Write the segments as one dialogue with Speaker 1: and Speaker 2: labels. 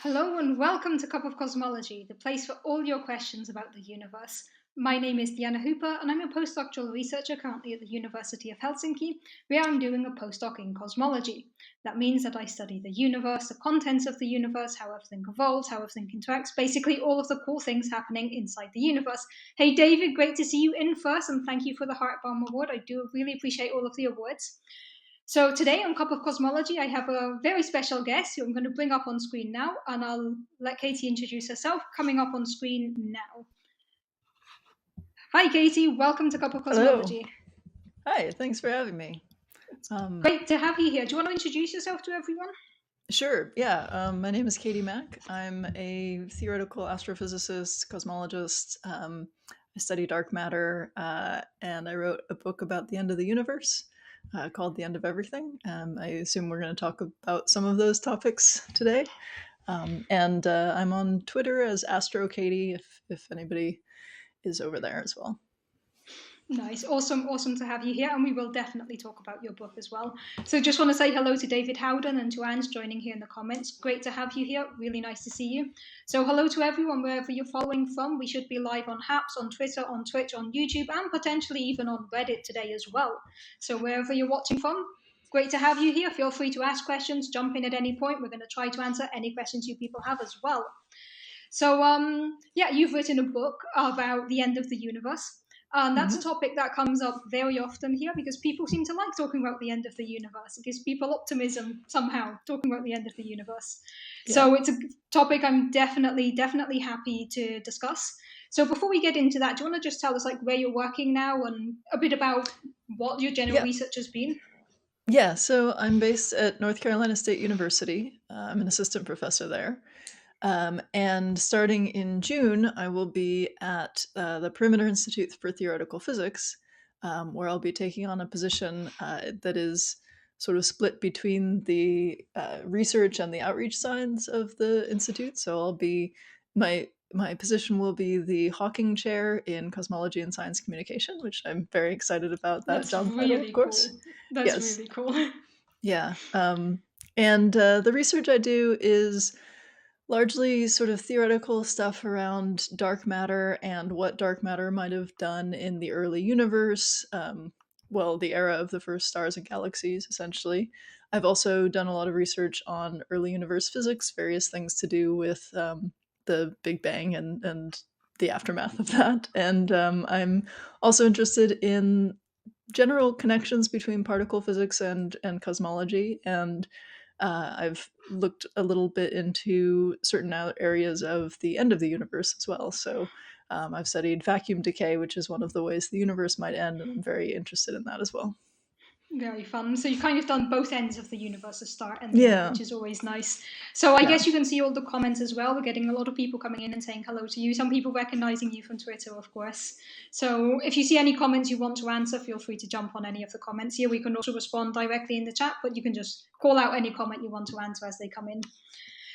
Speaker 1: Hello and welcome to Cup of Cosmology, the place for all your questions about the universe. My name is Diana Hooper and I'm a postdoctoral researcher currently at the University of Helsinki, where I'm doing a postdoc in cosmology. That means that I study the universe, the contents of the universe, how everything evolves, how everything interacts, basically all of the cool things happening inside the universe. Hey David, great to see you in first and thank you for the Heartbalm Award. I do really appreciate all of the awards. So today on Cup of Cosmology, I have a very special guest who I'm going to bring up on screen now, and I'll let Katie introduce herself, coming up on screen now. Hi, Katie. Welcome to Cup of Cosmology.
Speaker 2: Hello. Hi, thanks for having me.
Speaker 1: Great to have you here. Do you want to introduce yourself to everyone?
Speaker 2: Sure, yeah. My name is Katie Mack. I'm a theoretical astrophysicist, cosmologist. I study dark matter, and I wrote a book about the end of the universe called The End of Everything. I assume we're going to talk about some of those topics today. And I'm on Twitter as Astro Katie, if anybody is over there as well.
Speaker 1: Nice. Awesome to have you here, and we will definitely talk about your book as well. So just want to say hello to David Howden and to Ange joining here in the comments. Great to have you here. Really nice to see you. So hello to everyone wherever you're following from. We should be live on Haps, on Twitter, on Twitch, on YouTube, and potentially even on Reddit today as well. So wherever you're watching from, great to have you here. Feel free to ask questions, jump in at any point. We're going to try to answer any questions you people have as well. So yeah, you've written a book about the end of the universe. And that's a topic that comes up very often here because people seem to like talking about the end of the universe. It gives people optimism somehow, talking about the end of the universe. Yeah. So it's a topic I'm definitely happy to discuss. So before we get into that, do you want to just tell us like where you're working now and a bit about what your general research has been?
Speaker 2: Yeah, so I'm based at North Carolina State University. I'm an assistant professor there. And starting in June, I will be at the Perimeter Institute for Theoretical Physics, where I'll be taking on a position that is sort of split between the research and the outreach sides of the institute. So I'll be my position will be the Hawking Chair in Cosmology and Science Communication, which I'm very excited about that job title, of course.
Speaker 1: Cool. That's really cool.
Speaker 2: Yeah. And the research I do is largely sort of theoretical stuff around dark matter and what dark matter might have done in the early universe. Well, the era of the first stars and galaxies, essentially. I've also done a lot of research on early universe physics, various things to do with the Big Bang and the aftermath of that. And I'm also interested in general connections between particle physics and cosmology, and I've looked a little bit into certain areas of the end of the universe as well. So I've studied vacuum decay, which is one of the ways the universe might end, and I'm very interested in that as well.
Speaker 1: Very fun. So you've kind of done both ends of the universe, the start and the end, which is always nice. So I guess you can see all the comments as well. We're getting a lot of people coming in and saying hello to you. Some people recognizing you from Twitter, of course. So if you see any comments you want to answer, feel free to jump on any of the comments here. We can also respond directly in the chat, but you can just call out any comment you want to answer as they come in.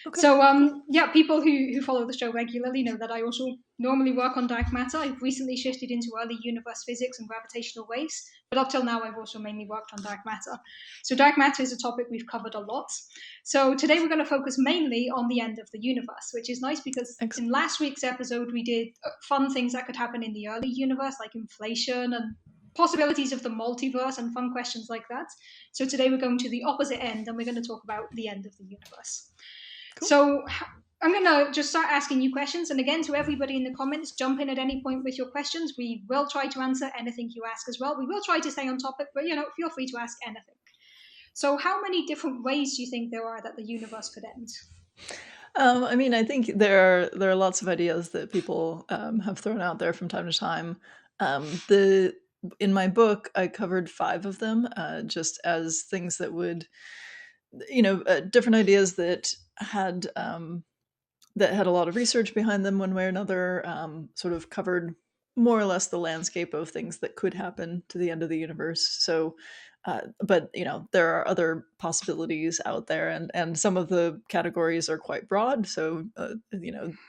Speaker 1: Okay. So, yeah, people who follow the show regularly know that I also normally work on dark matter. I've recently shifted into early universe physics and gravitational waves, but up till now, I've also mainly worked on dark matter. So dark matter is a topic we've covered a lot. So today we're going to focus mainly on the end of the universe, which is nice because in last week's episode, we did fun things that could happen in the early universe, like inflation and possibilities of the multiverse and fun questions like that. So today we're going to the opposite end and we're going to talk about the end of the universe. Cool. So I'm going to just start asking you questions. And again, to everybody in the comments, jump in at any point with your questions. We will try to answer anything you ask as well. We will try to stay on topic, but, feel free to ask anything. So how many different ways do you think there are that the universe could end?
Speaker 2: I mean, I think there are lots of ideas that people have thrown out there from time to time. In my book, I covered 5 of them, just as things that would, different ideas that had a lot of research behind them one way or another, sort of covered more or less the landscape of things that could happen to the end of the universe. So, but there are other possibilities out there, and some of the categories are quite broad. So,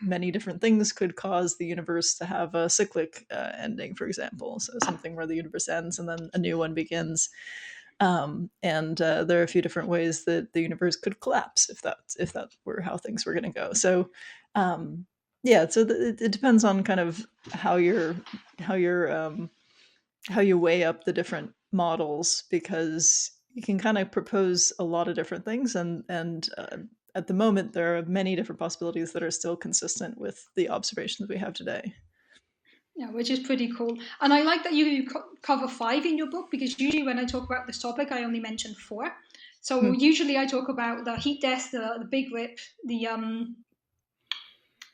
Speaker 2: many different things could cause the universe to have a cyclic ending, for example. So something where the universe ends and then a new one begins. And there are a few different ways that the universe could collapse if that were how things were going to go. So yeah, so it depends on kind of how how you weigh up the different models, because you can kind of propose a lot of different things, and at the moment there are many different possibilities that are still consistent with the observations we have today.
Speaker 1: Yeah, which is pretty cool. And I like that you cover 5 in your book, because usually when I talk about this topic, I only mention 4. So usually I talk about the heat death, the big rip, the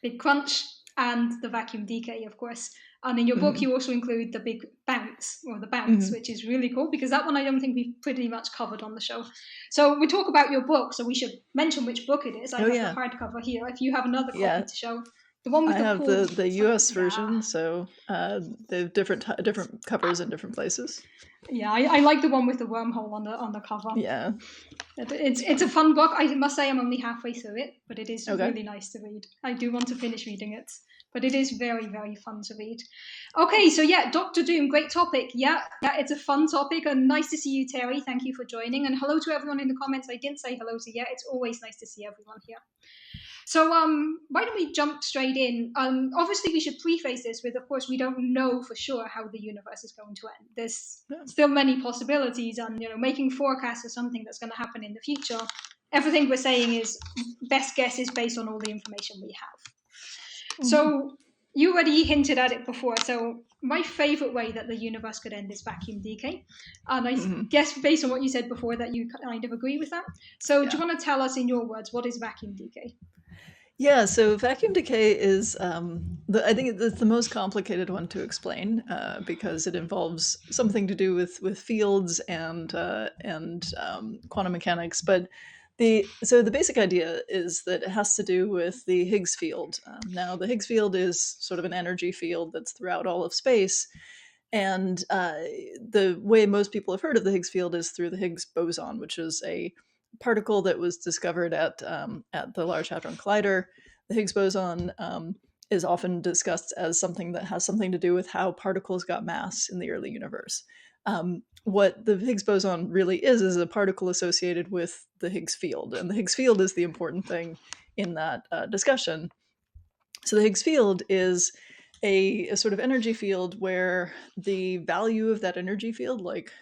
Speaker 1: big crunch, and the vacuum decay, of course. And in your book, you also include the big bounce, or the bounce, which is really cool, because that one I don't think we've pretty much covered on the show. So we talk about your book, so we should mention which book it is. I have the hardcover here. If you have another copy to show. The one with
Speaker 2: I have the US version, so the different covers in different places.
Speaker 1: Yeah, I like the one with the wormhole on the cover.
Speaker 2: Yeah,
Speaker 1: it's a fun book. I must say I'm only halfway through it, but it is really nice to read. I do want to finish reading it, but it is very, very fun to read. Okay, so yeah, Dr. Doom, great topic. Yeah, it's a fun topic, and nice to see you, Terry. Thank you for joining, and hello to everyone in the comments I didn't say hello to yet. It's always nice to see everyone here. So why don't we jump straight in? Obviously, we should preface this with, of course, we don't know for sure how the universe is going to end. There's still many possibilities, and making forecasts of something that's going to happen in the future. Everything we're saying is best guess is based on all the information we have. So you already hinted at it before. So my favorite way that the universe could end is vacuum decay. And I guess based on what you said before that you kind of agree with that. So do you want to tell us in your words, what is vacuum decay?
Speaker 2: Yeah, so vacuum decay is, I think it's the most complicated one to explain, because it involves something to do with fields and quantum mechanics. But the basic idea is that it has to do with the Higgs field. Now, the Higgs field is sort of an energy field that's throughout all of space. And the way most people have heard of the Higgs field is through the Higgs boson, which is a particle that was discovered at the Large Hadron Collider. The Higgs boson is often discussed as something that has something to do with how particles got mass in the early universe. What the Higgs boson really is a particle associated with the Higgs field, and the Higgs field is the important thing in that discussion. So the Higgs field is a sort of energy field where the value of that energy field, like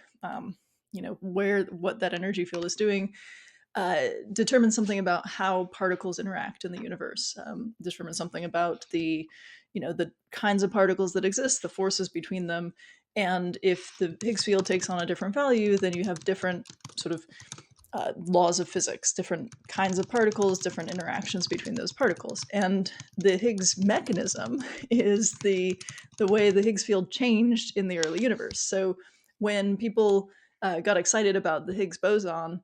Speaker 2: what that energy field is doing, determines something about how particles interact in the universe. Determines something about the kinds of particles that exist, the forces between them, and if the Higgs field takes on a different value, then you have different sort of laws of physics, different kinds of particles, different interactions between those particles. And the Higgs mechanism is the way the Higgs field changed in the early universe. So when people got excited about the Higgs boson,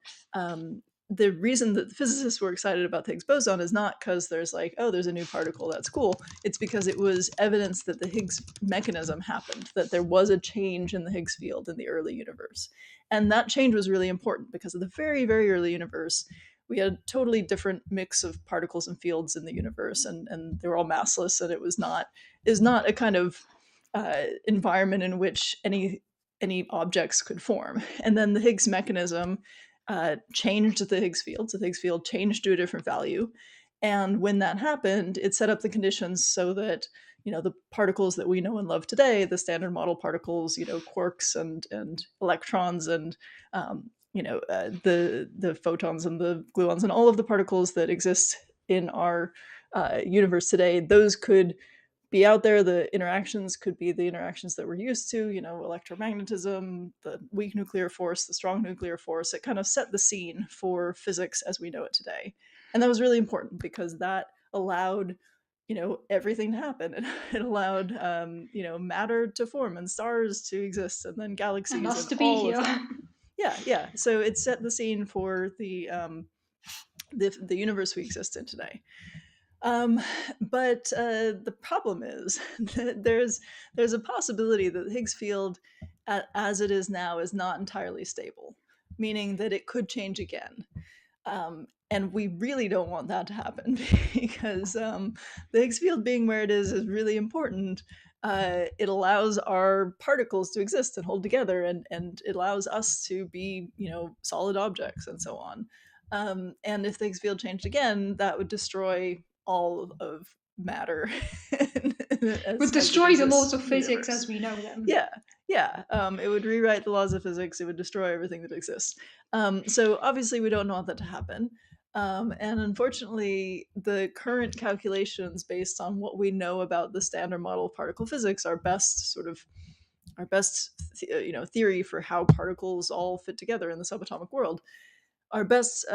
Speaker 2: the reason that the physicists were excited about the Higgs boson is not because there's like, oh, there's a new particle, that's cool. It's because it was evidence that the Higgs mechanism happened, that there was a change in the Higgs field in the early universe. And that change was really important because of the very, very early universe, we had a totally different mix of particles and fields in the universe, and they were all massless, and it was not a kind of environment in which any objects could form. And then the Higgs mechanism changed the Higgs field. So the Higgs field changed to a different value. And when that happened, it set up the conditions so that, the particles that we know and love today, the standard model particles, quarks and electrons and, the photons and the gluons and all of the particles that exist in our universe today, those could be out there. The interactions could be the interactions that we're used to, electromagnetism, the weak nuclear force, the strong nuclear force. It kind of set the scene for physics as we know it today. And that was really important because that allowed, everything to happen. It allowed, matter to form and stars to exist and then galaxies.
Speaker 1: And us to be here.
Speaker 2: Yeah. So it set the scene for the universe we exist in today. But the problem is that there's a possibility that the Higgs field, as it is now, is not entirely stable, meaning that it could change again. And we really don't want that to happen because the Higgs field being where it is really important it allows our particles to exist and hold together, and it allows us to be, solid objects and so on. And if the Higgs field changed again, that would destroy all of matter
Speaker 1: Would
Speaker 2: as it
Speaker 1: destroy the laws
Speaker 2: exists
Speaker 1: of
Speaker 2: in the
Speaker 1: physics
Speaker 2: universe.
Speaker 1: as we know them.
Speaker 2: Yeah. It would rewrite the laws of physics. It would destroy everything that exists. So obviously, we don't want that to happen. And unfortunately, the current calculations based on what we know about the standard model of particle physics, our best theory for how particles all fit together in the subatomic world, our best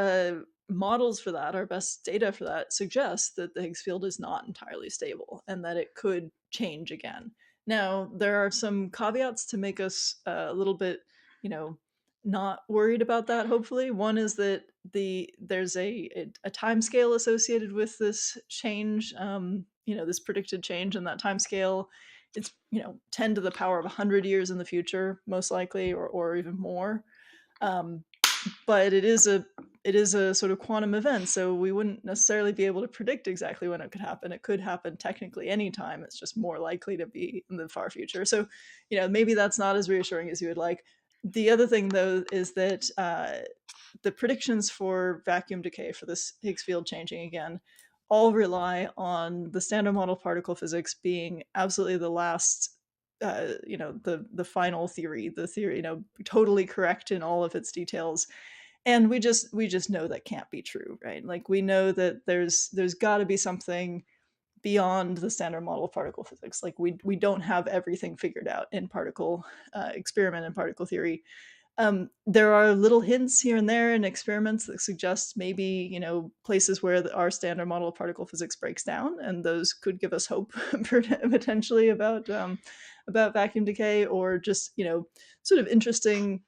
Speaker 2: models for that, our best data for that, suggests that the Higgs field is not entirely stable and that it could change again. Now, there are some caveats to make us a little bit, not worried about that. Hopefully, one is that there's a time scale associated with this change. This predicted change in that time scale. It's 10 to the power of 100 years in the future, most likely, or even more. But it is a sort of quantum event, so we wouldn't necessarily be able to predict exactly when it could happen. It could happen technically anytime. It's just more likely to be in the far future. So, maybe that's not as reassuring as you would like. The other thing, though, is that the predictions for vacuum decay for this Higgs field changing again all rely on the standard model particle physics being absolutely the last the final theory, the theory, totally correct in all of its details. And we just know that can't be true, right? Like, we know that there's got to be something beyond the standard model of particle physics. Like, we don't have everything figured out in particle experiment and particle theory. There are little hints here and there in experiments that suggest maybe, places where our standard model of particle physics breaks down, and those could give us hope potentially about vacuum decay, or just, sort of interesting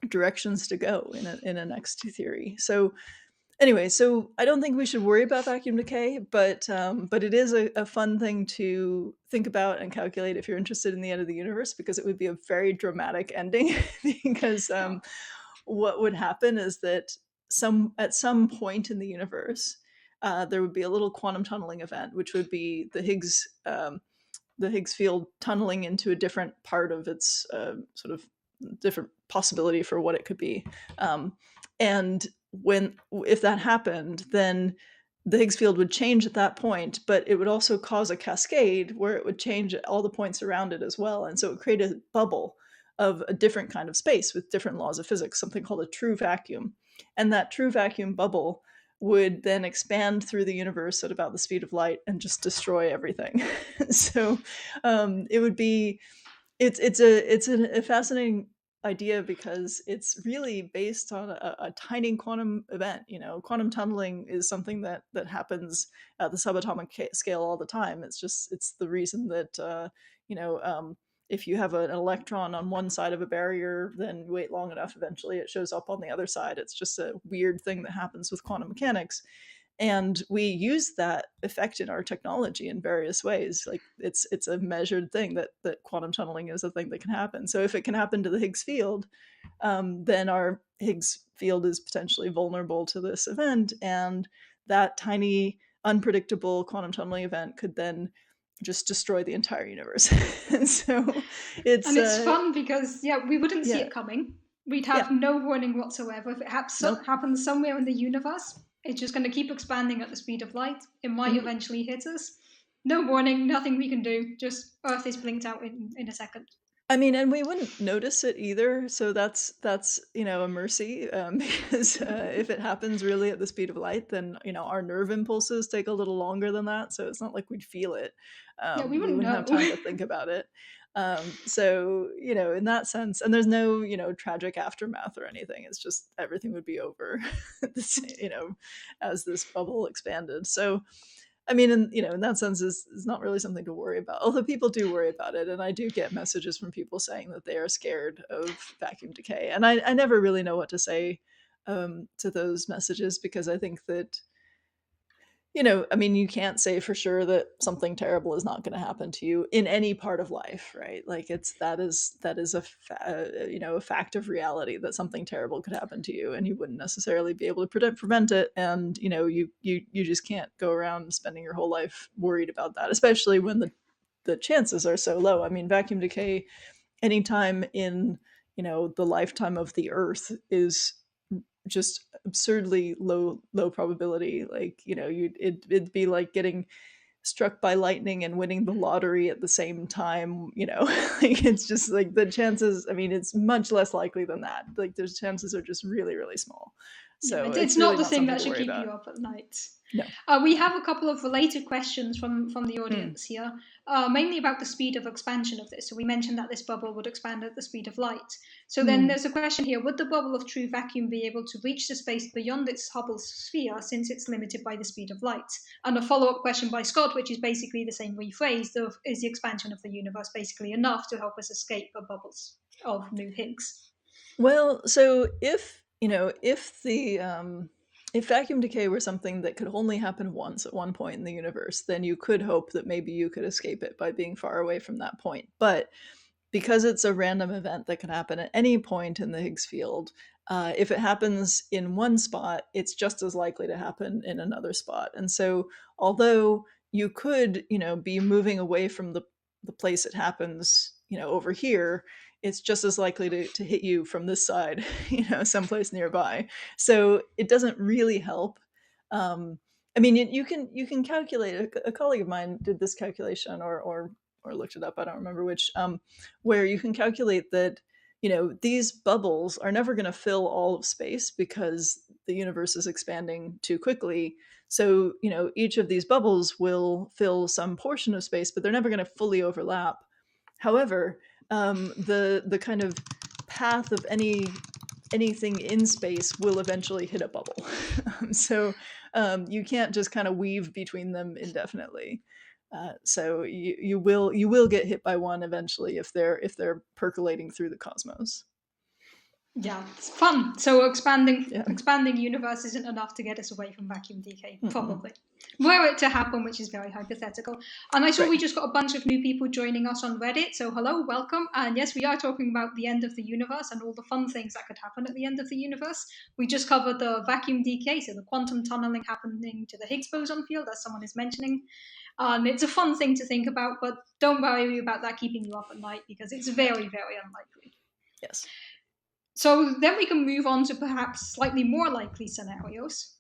Speaker 2: directions to go in a next theory. So anyway, so I don't think we should worry about vacuum decay, but it is a fun thing to think about and calculate if you're interested in the end of the universe, because it would be a very dramatic ending. Because what would happen is that at some point in the universe, there would be a little quantum tunneling event, which would be the Higgs field tunneling into a different part of its sort of different possibility for what it could be. And if that happened, then the Higgs field would change at that point, but it would also cause a cascade where it would change at all the points around it as well. And so it would create a bubble of a different kind of space with different laws of physics, something called a true vacuum. And that true vacuum bubble would then expand through the universe at about the speed of light and just destroy everything. So it would be it's a fascinating idea, because it's really based on a tiny quantum event. Quantum tunneling is something that happens at the subatomic scale all the time. It's the reason that if you have an electron on one side of a barrier, then wait long enough, eventually it shows up on the other side. It's just a weird thing that happens with quantum mechanics. And we use that effect in our technology in various ways. Like, it's a measured thing that quantum tunneling is a thing that can happen. So if it can happen to the Higgs field, then our Higgs field is potentially vulnerable to this event, and that tiny unpredictable quantum tunneling event could then just destroy the entire universe. And so
Speaker 1: it's fun because we wouldn't see
Speaker 2: Yeah.
Speaker 1: it coming. We'd have no warning whatsoever. If it happens somewhere in the universe, it's just going to keep expanding at the speed of light. It might eventually hit us. No warning, nothing we can do. Just Earth is blinked out in a second.
Speaker 2: I mean, and we wouldn't notice it either. So that's a mercy, because if it happens really at the speed of light, then our nerve impulses take a little longer than that. So it's not like we'd feel it.
Speaker 1: We wouldn't
Speaker 2: have time to think about it. So in that sense, and there's no tragic aftermath or anything. It's just everything would be over, as this bubble expanded. So. I mean, in that sense, is not really something to worry about. Although people do worry about it, and I do get messages from people saying that they are scared of vacuum decay, and I never really know what to say to those messages, because I think that I mean, you can't say for sure that something terrible is not going to happen to you in any part of life, right? Like, that is a fact of reality, that something terrible could happen to you, and you wouldn't necessarily be able to prevent it. And you just can't go around spending your whole life worried about that, especially when the chances are so low. I mean, vacuum decay anytime in, the lifetime of the Earth is just absurdly low probability. Like, it'd be like getting struck by lightning and winning the lottery at the same time. Like, it's just like the chances, I mean, it's much less likely than that. Like, those chances are just really, really small. So
Speaker 1: it's
Speaker 2: really
Speaker 1: not the thing that should keep
Speaker 2: about.
Speaker 1: you up at night.
Speaker 2: No.
Speaker 1: We have a couple of related questions from the audience here, mainly about the speed of expansion of this. So we mentioned that this bubble would expand at the speed of light. So then there's a question here, would the bubble of true vacuum be able to reach the space beyond its Hubble sphere since it's limited by the speed of light? And a follow-up question by Scott, which is basically the same rephrased, of is the expansion of the universe basically enough to help us escape the bubbles of new Higgs?
Speaker 2: Well, so if if vacuum decay were something that could only happen once at one point in the universe, then you could hope that maybe you could escape it by being far away from that point. But because it's a random event that can happen at any point in the Higgs field, if it happens in one spot, it's just as likely to happen in another spot. And so, although you could, be moving away from the place it happens, over here, it's just as likely to hit you from this side, someplace nearby. So it doesn't really help. I mean, you can calculate. A colleague of mine did this calculation, or looked it up. I don't remember which. Where you can calculate that, these bubbles are never going to fill all of space because the universe is expanding too quickly. So, each of these bubbles will fill some portion of space, but they're never going to fully overlap. However, the kind of path of anything in space will eventually hit a bubble. So you can't just kind of weave between them indefinitely. So you will get hit by one eventually if they're percolating through the cosmos.
Speaker 1: Yeah, it's fun. So expanding universe isn't enough to get us away from vacuum decay, probably. Were it to happen, which is very hypothetical. And I saw we just got a bunch of new people joining us on Reddit. So hello, welcome. And yes, we are talking about the end of the universe and all the fun things that could happen at the end of the universe. We just covered the vacuum decay, so the quantum tunneling happening to the Higgs boson field, as someone is mentioning. It's a fun thing to think about, but don't worry about that keeping you up at night because it's very, very unlikely.
Speaker 2: Yes.
Speaker 1: So then we can move on to perhaps slightly more likely scenarios.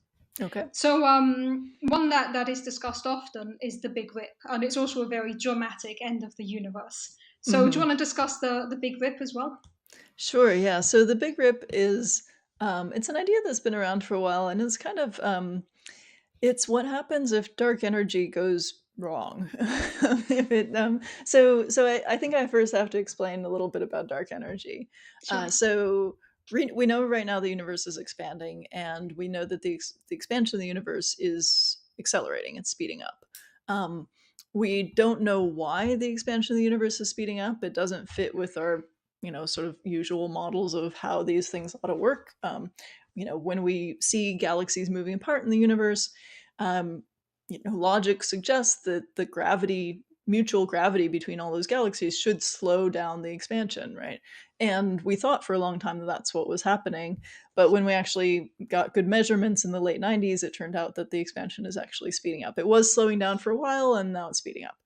Speaker 2: Okay.
Speaker 1: So one that is discussed often is the Big Rip, and it's also a very dramatic end of the universe. So do you want to discuss the Big Rip as well?
Speaker 2: Sure, yeah. So the Big Rip is, it's an idea that's been around for a while, and it's kind of, it's what happens if dark energy goes wrong. I think I first have to explain a little bit about dark energy. Sure. We know right now the universe is expanding, and we know that the expansion of the universe is accelerating. It's speeding up. We don't know why the expansion of the universe is speeding up. It doesn't fit with our, sort of usual models of how these things ought to work. When we see galaxies moving apart in the universe, logic suggests that the mutual gravity between all those galaxies should slow down the expansion, right? And we thought for a long time that that's what was happening. But when we actually got good measurements in the late 90s, it turned out that the expansion is actually speeding up. It was slowing down for a while, and now it's speeding up.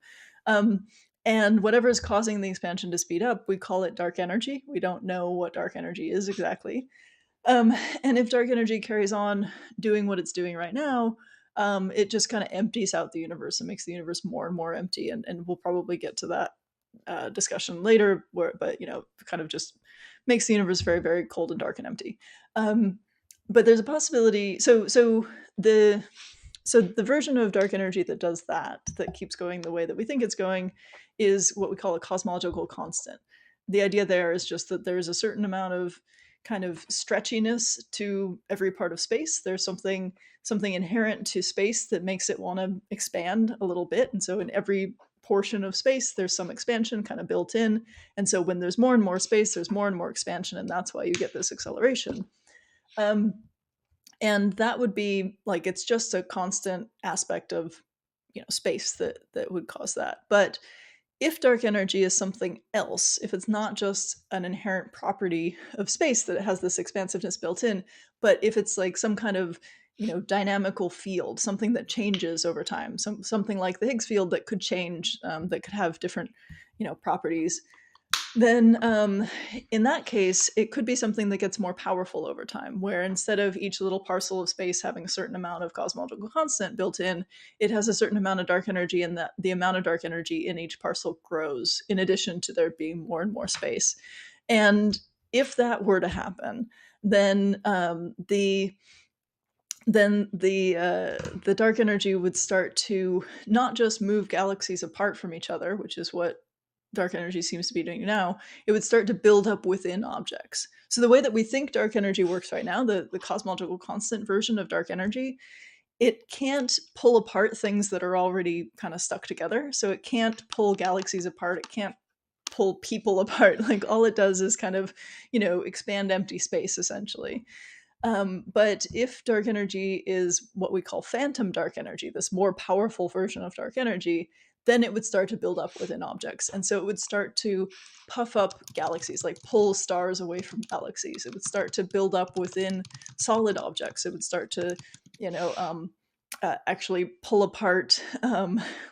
Speaker 2: And whatever is causing the expansion to speed up, we call it dark energy. We don't know what dark energy is exactly. And if dark energy carries on doing what it's doing right now, it just kind of empties out the universe and makes the universe more and more empty. And we'll probably get to that discussion later, but kind of just makes the universe very, very cold and dark and empty. But there's a possibility. So the version of dark energy that does that keeps going the way that we think it's going, is what we call a cosmological constant. The idea there is just that there's a certain amount of kind of stretchiness to every part of space. There's something inherent to space that makes it want to expand a little bit. And so in every portion of space, there's some expansion kind of built in. And so when there's more and more space, there's more and more expansion. And that's why you get this acceleration. And that would be like, it's just a constant aspect of, space that would cause that. But if dark energy is something else, if it's not just an inherent property of space that it has this expansiveness built in, but if it's like some kind of, dynamical field, something that changes over time, something like the Higgs field that could change, that could have different, properties, then in that case, it could be something that gets more powerful over time, where instead of each little parcel of space having a certain amount of cosmological constant built in, it has a certain amount of dark energy, and that the amount of dark energy in each parcel grows in addition to there being more and more space. And if that were to happen, then the dark energy would start to not just move galaxies apart from each other, which is what dark energy seems to be doing now. It would start to build up within objects. So the way that we think dark energy works right now, the cosmological constant version of dark energy, it can't pull apart things that are already kind of stuck together. So it can't pull galaxies apart. It can't pull people apart. Like, all it does is kind of, expand empty space, essentially. But if dark energy is what we call phantom dark energy, this more powerful version of dark energy, then it would start to build up within objects. And so it would start to puff up galaxies, like pull stars away from galaxies. It would start to build up within solid objects. It would start to, actually pull apart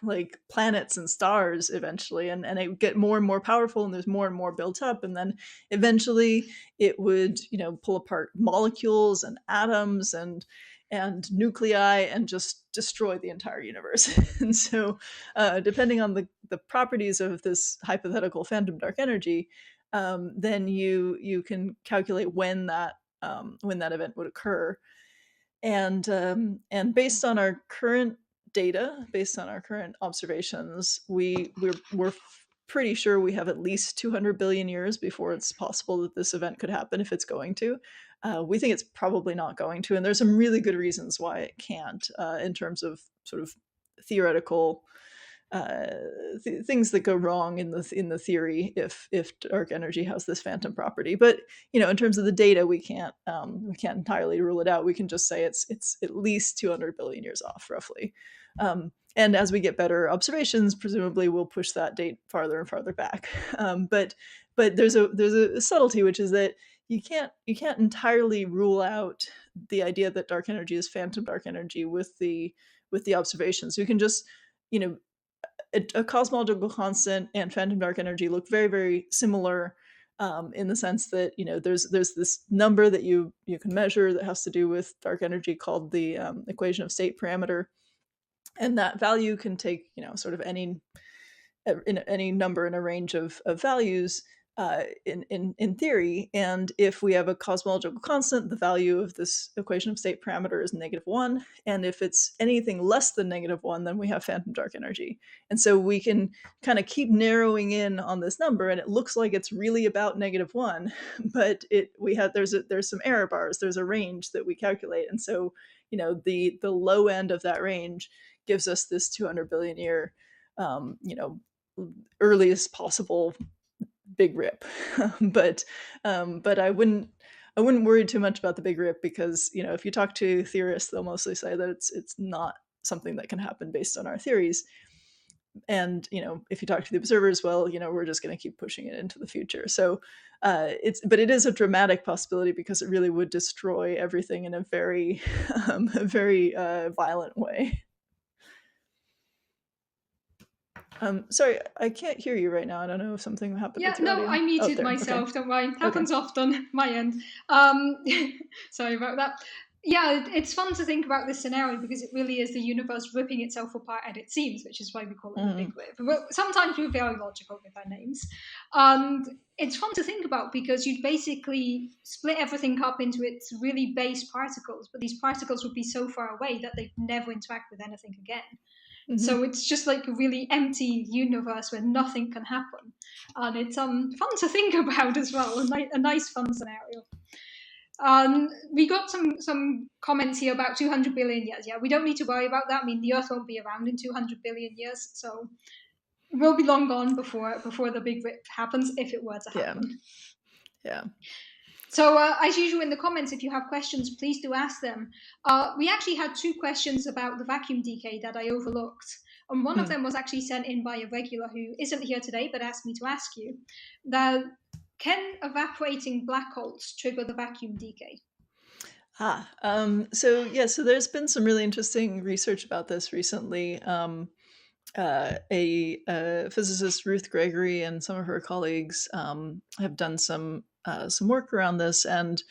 Speaker 2: like planets and stars eventually, and it would get more and more powerful, and there's more and more built up, and then eventually it would pull apart molecules and atoms and nuclei and just destroy the entire universe. And so depending on the properties of this hypothetical phantom dark energy, then you can calculate when that event would occur. And based on our current data, based on our current observations, we're pretty sure we have at least 200 billion years before it's possible that this event could happen, if it's going to. We think it's probably not going to, and there's some really good reasons why it can't, in terms of sort of theoretical things that go wrong in the theory if dark energy has this phantom property. But in terms of the data, we can't entirely rule it out. We can just say it's at least 200 billion years off, roughly. And as we get better observations, presumably we'll push that date farther and farther back. But there's a subtlety, which is that you can't entirely rule out the idea that dark energy is phantom dark energy with the observations. You can just a cosmological constant and phantom dark energy look very, very similar, in the sense that there's this number that you can measure that has to do with dark energy called the equation of state parameter, and that value can take sort of any number in a range of values, in theory. And if we have a cosmological constant, the value of this equation of state parameter is -1. And if it's anything less than -1, then we have phantom dark energy. And so we can kind of keep narrowing in on this number, and it looks like it's really about -1, but there's some error bars. There's a range that we calculate, and so the low end of that range gives us this 200 billion year, earliest possible Big Rip. But I wouldn't worry too much about the Big Rip, because if you talk to theorists, they'll mostly say that it's not something that can happen based on our theories. And if you talk to the observers, well, we're just going to keep pushing it into the future. So it is a dramatic possibility, because it really would destroy everything in a very very violent way. Sorry, I can't hear you right now. I don't know if something happened.
Speaker 1: Yeah,
Speaker 2: with your
Speaker 1: no,
Speaker 2: audio.
Speaker 1: I muted myself. Okay. Don't worry, happens often. My end. Sorry about that. Yeah, it's fun to think about this scenario, because it really is the universe ripping itself apart at its seams, which is why we call it the Big Rip. But sometimes we're very logical with our names. And it's fun to think about, because you'd basically split everything up into its really base particles, but these particles would be so far away that they'd never interact with anything again. Mm-hmm. So it's just like a really empty universe where nothing can happen. And it's fun to think about as well, a nice fun scenario. We got some comments here about 200 billion years. Yeah, we don't need to worry about that. I mean, the Earth won't be around in 200 billion years, so we'll be long gone before the Big Rip happens, if it were to happen.
Speaker 2: Yeah.
Speaker 1: So as usual in the comments, if you have questions, please do ask them. We actually had 2 questions about the vacuum decay that I overlooked. And one of them was actually sent in by a regular who isn't here today, but asked me to ask you. Can evaporating black holes trigger the vacuum decay?
Speaker 2: So there's been some really interesting research about this recently. A physicist, Ruth Gregory, and some of her colleagues have done some work around this, and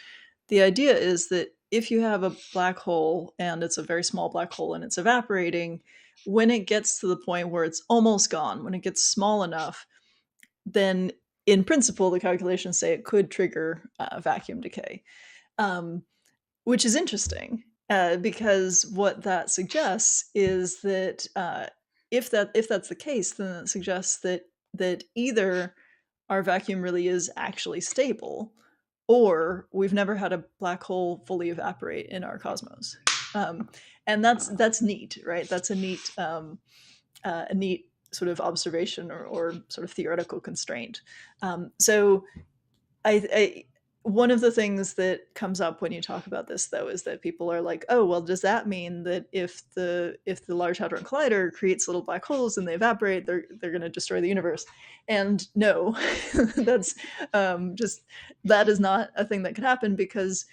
Speaker 2: the idea is that if you have a black hole and it's a very small black hole and it's evaporating, when it gets to the point where it's almost gone, when it gets small enough, then in principle the calculations say it could trigger vacuum decay. Um, which is interesting because what that suggests is that if that's the case, then it suggests that either our vacuum really is actually stable, or we've never had a black hole fully evaporate in our cosmos. Um, and that's neat, right? That's a neat sort of observation or sort of theoretical constraint. So I one of the things that comes up when you talk about this, though, is that people are like, "Oh, well, does that mean that if the Large Hadron Collider creates little black holes and they evaporate, they're going to destroy the universe?" And no, that's just that is not a thing that could happen because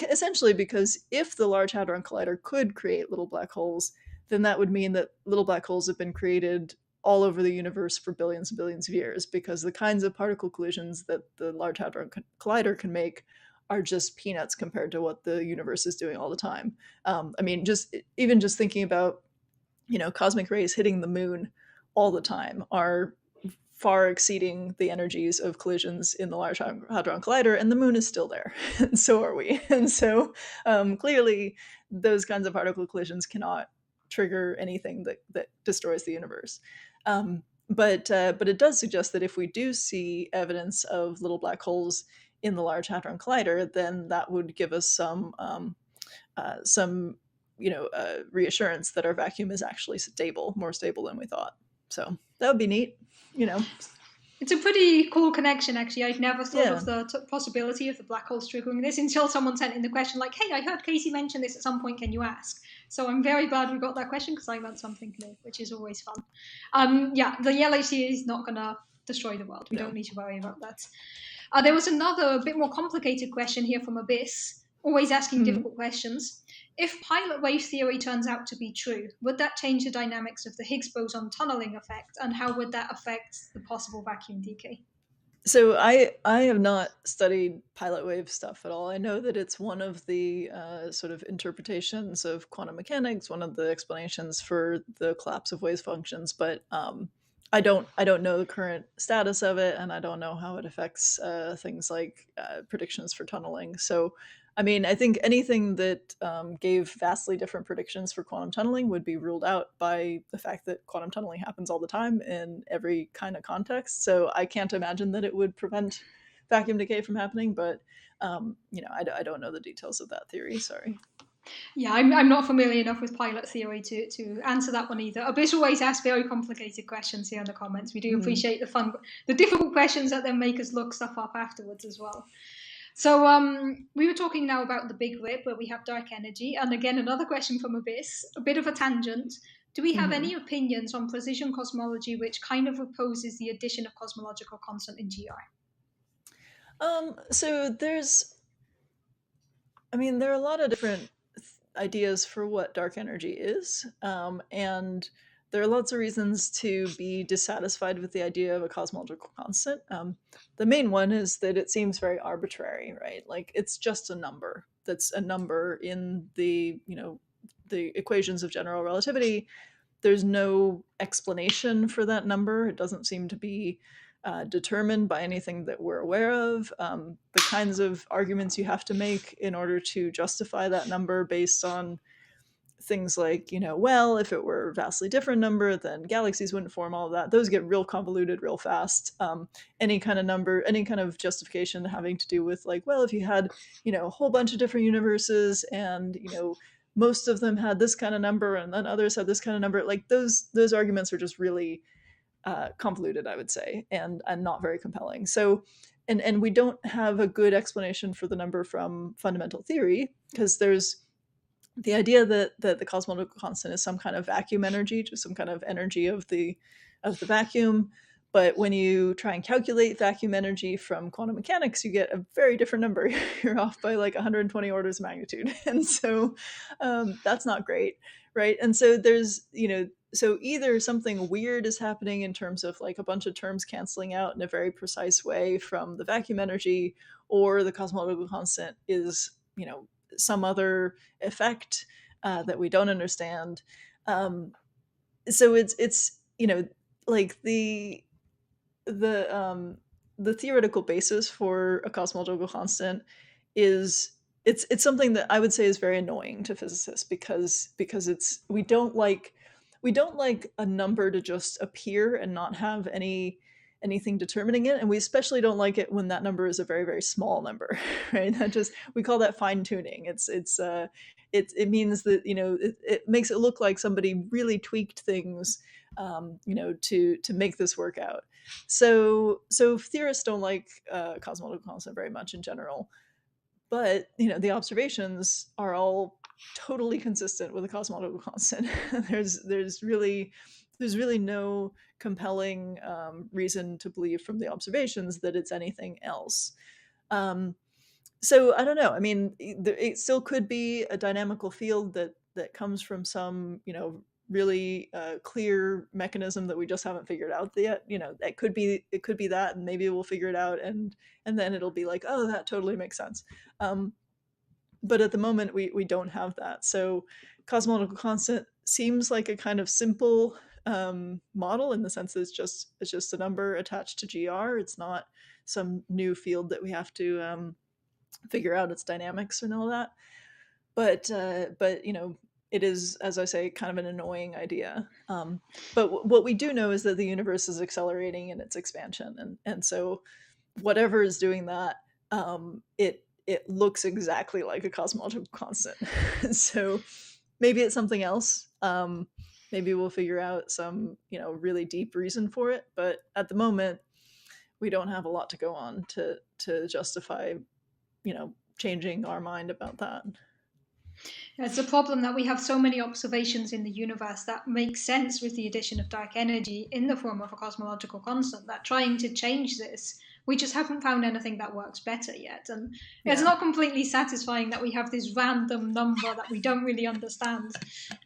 Speaker 2: essentially because if the Large Hadron Collider could create little black holes, then that would mean that little black holes have been created all over the universe for billions and billions of years, because the kinds of particle collisions that the Large Hadron Collider can make are just peanuts compared to what the universe is doing all the time. I mean, just thinking about cosmic rays hitting the moon all the time are far exceeding the energies of collisions in the Large Hadron Collider, and the moon is still there, and so are we. And so clearly, those kinds of particle collisions cannot trigger anything that destroys the universe. But it does suggest that if we do see evidence of little black holes in the Large Hadron Collider, then that would give us some reassurance that our vacuum is actually stable, more stable than we thought. So that would be neat, you know.
Speaker 1: It's a pretty cool connection, actually. I'd never thought
Speaker 2: Yeah.
Speaker 1: of the possibility of the black holes triggering this until someone sent in the question, like, "Hey, I heard Casey mention this at some point. Can you ask?" So I'm very glad we got that question because I learned something new, which is always fun. Yeah, the LHC is not going to destroy the world. We don't need to worry about that. There was another bit more complicated question here from Abyss, always asking difficult questions. If pilot wave theory turns out to be true, would that change the dynamics of the Higgs boson tunneling effect, and how would that affect the possible vacuum decay?
Speaker 2: So I have not studied pilot wave stuff at all. I know that it's one of the sort of interpretations of quantum mechanics, one of the explanations for the collapse of wave functions, but I don't know the current status of it, and I don't know how it affects things like predictions for tunneling. So I mean, I think anything that gave vastly different predictions for quantum tunneling would be ruled out by the fact that quantum tunneling happens all the time in every kind of context. So I can't imagine that it would prevent vacuum decay from happening, but I don't know the details of that theory. Sorry.
Speaker 1: Yeah, I'm not familiar enough with pilot theory to answer that one either. Abyss always asks very complicated questions here in the comments. We do appreciate the difficult questions that then make us look stuff up afterwards as well. So we were talking now about the Big Rip, where we have dark energy, and again another question from Abyss, a bit of a tangent. Do we have any opinions on precision cosmology, which kind of opposes the addition of cosmological constant in GR?
Speaker 2: So there are a lot of different ideas for what dark energy is, and there are lots of reasons to be dissatisfied with the idea of a cosmological constant. The main one is that it seems very arbitrary, right? Like it's just a number. That's a number in the equations of general relativity. There's no explanation for that number. It doesn't seem to be determined by anything that we're aware of. The kinds of arguments you have to make in order to justify that number based on things like, well, if it were a vastly different number, then galaxies wouldn't form, all of that. Those get real convoluted real fast. Any kind of number, any kind of justification having to do with like, well, if you had, a whole bunch of different universes and, most of them had this kind of number and then others had this kind of number, like those arguments are just really convoluted, I would say, and not very compelling. So, and we don't have a good explanation for the number from fundamental theory, because there's the idea that the cosmological constant is some kind of vacuum energy, just some kind of energy of the vacuum. But when you try and calculate vacuum energy from quantum mechanics, you get a very different number. You're off by like 120 orders of magnitude. And so that's not great, right? And so there's, so either something weird is happening in terms of like a bunch of terms canceling out in a very precise way from the vacuum energy, or the cosmological constant is, some other effect that we don't understand. So it's like the theoretical basis for a cosmological constant is it's something that I would say is very annoying to physicists, because it's we don't like a number to just appear and not have anything determining it, and we especially don't like it when that number is a very, very small number. Right? We call that fine tuning. It means that it makes it look like somebody really tweaked things to make this work out. So theorists don't like cosmological constant very much in general, but the observations are all totally consistent with a cosmological constant. there's really no compelling reason to believe from the observations that it's anything else. So I don't know. I mean, it still could be a dynamical field that comes from some really clear mechanism that we just haven't figured out yet. It could be that, and maybe we'll figure it out, and then it'll be like, oh, that totally makes sense. But at the moment, we don't have that. So cosmological constant seems like a kind of simple model, in the sense that it's just a number attached to GR. It's not some new field that we have to figure out its dynamics and all that. But it is, as I say, kind of an annoying idea. But what we do know is that the universe is accelerating in its expansion, and so whatever is doing that, it looks exactly like a cosmological constant. So maybe it's something else. Maybe we'll figure out some really deep reason for it. But at the moment, we don't have a lot to go on to justify changing our mind about that.
Speaker 1: It's a problem that we have so many observations in the universe that make sense with the addition of dark energy in the form of a cosmological constant, that trying to change this, we just haven't found anything that works better yet. And it's not completely satisfying that we have this random number that we don't really understand,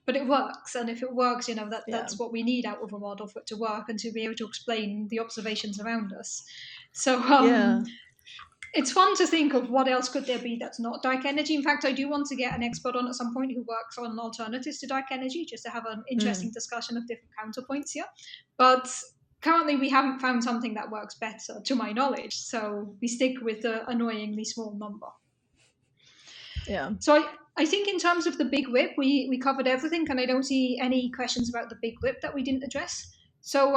Speaker 1: but it works. And if it works, that's what we need out of a model for it to work and to be able to explain the observations around us. So it's fun to think of what else could there be that's not dark energy. In fact, I do want to get an expert on at some point who works on alternatives to dark energy, just to have an interesting discussion of different counterpoints here. But currently, we haven't found something that works better, to my knowledge. So we stick with the annoyingly small number.
Speaker 2: Yeah.
Speaker 1: So I think in terms of the big whip, we covered everything, and I don't see any questions about the big whip that we didn't address. So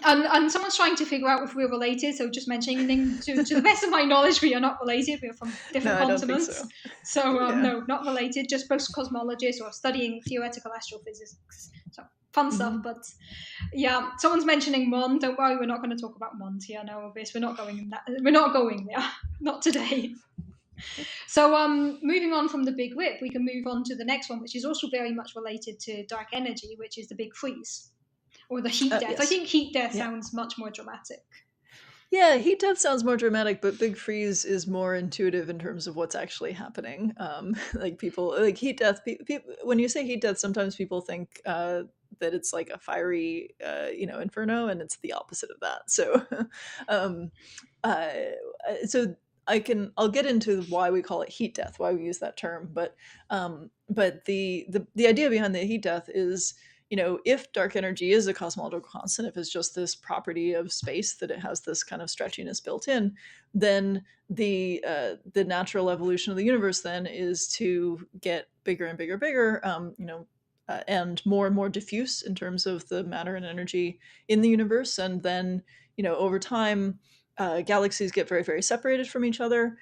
Speaker 1: and someone's trying to figure out if we're related, so just mentioning, to the best of my knowledge, we are not related. We are from different continents.
Speaker 2: I don't think so.
Speaker 1: No, not related, just both cosmologists or studying theoretical astrophysics. So fun stuff, but yeah, someone's mentioning MON. Don't worry, we're not going to talk about MON here now, obviously. We're not going there. Not today. So moving on from the big whip, we can move on to the next one, which is also very much related to dark energy, which is the big freeze. Or the heat death. Yes. I think heat death sounds much more dramatic.
Speaker 2: Yeah, heat death sounds more dramatic, but big freeze is more intuitive in terms of what's actually happening. Like people, like heat death. When you say heat death, sometimes people think that it's like a fiery, inferno, and it's the opposite of that. So, I'll get into why we call it heat death, why we use that term. But the idea behind the heat death is, if dark energy is a cosmological constant, if it's just this property of space that it has this kind of stretchiness built in, then the natural evolution of the universe then is to get bigger and bigger, and more diffuse in terms of the matter and energy in the universe. And then, over time, galaxies get very, very separated from each other.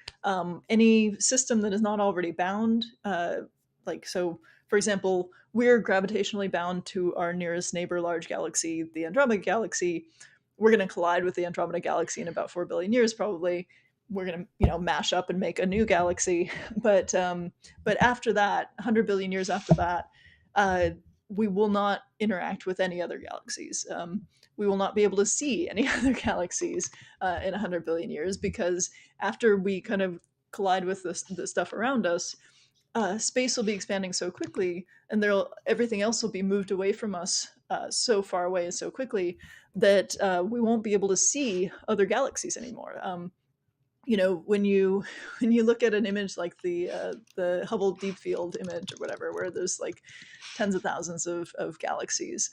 Speaker 2: Any system that is not already bound, for example, we're gravitationally bound to our nearest neighbor large galaxy, the Andromeda Galaxy. We're going to collide with the Andromeda Galaxy in about 4 billion years, probably. We're going to, mash up and make a new galaxy. But after that, 100 billion years after that, we will not interact with any other galaxies. we will not be able to see any other galaxies in 100 billion years, because after we kind of collide with the stuff around us, space will be expanding so quickly, and everything else will be moved away from us so far away and so quickly that we won't be able to see other galaxies anymore. When you look at an image like the Hubble Deep Field image or whatever, where there's like tens of thousands of galaxies,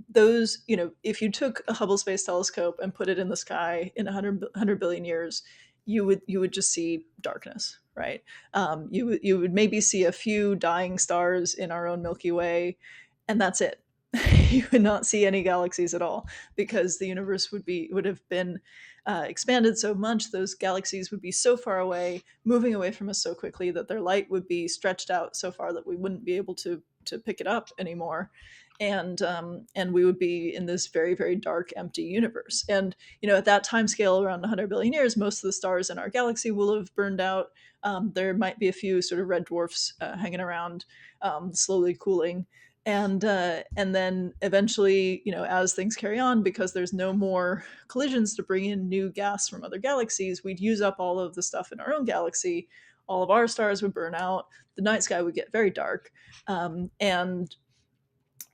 Speaker 2: those, if you took a Hubble Space Telescope and put it in the sky in 100 billion years, you would just see darkness, right? You would maybe see a few dying stars in our own Milky Way, and that's it. You would not see any galaxies at all, because the universe would have been expanded so much. Those galaxies would be so far away, moving away from us so quickly, that their light would be stretched out so far that we wouldn't be able to pick it up anymore. And we would be in this very, very dark, empty universe. And at that time scale, around 100 billion years, most of the stars in our galaxy will have burned out. There might be a few sort of red dwarfs hanging around, slowly cooling. And then eventually, as things carry on, because there's no more collisions to bring in new gas from other galaxies, we'd use up all of the stuff in our own galaxy. All of our stars would burn out. The night sky would get very dark. And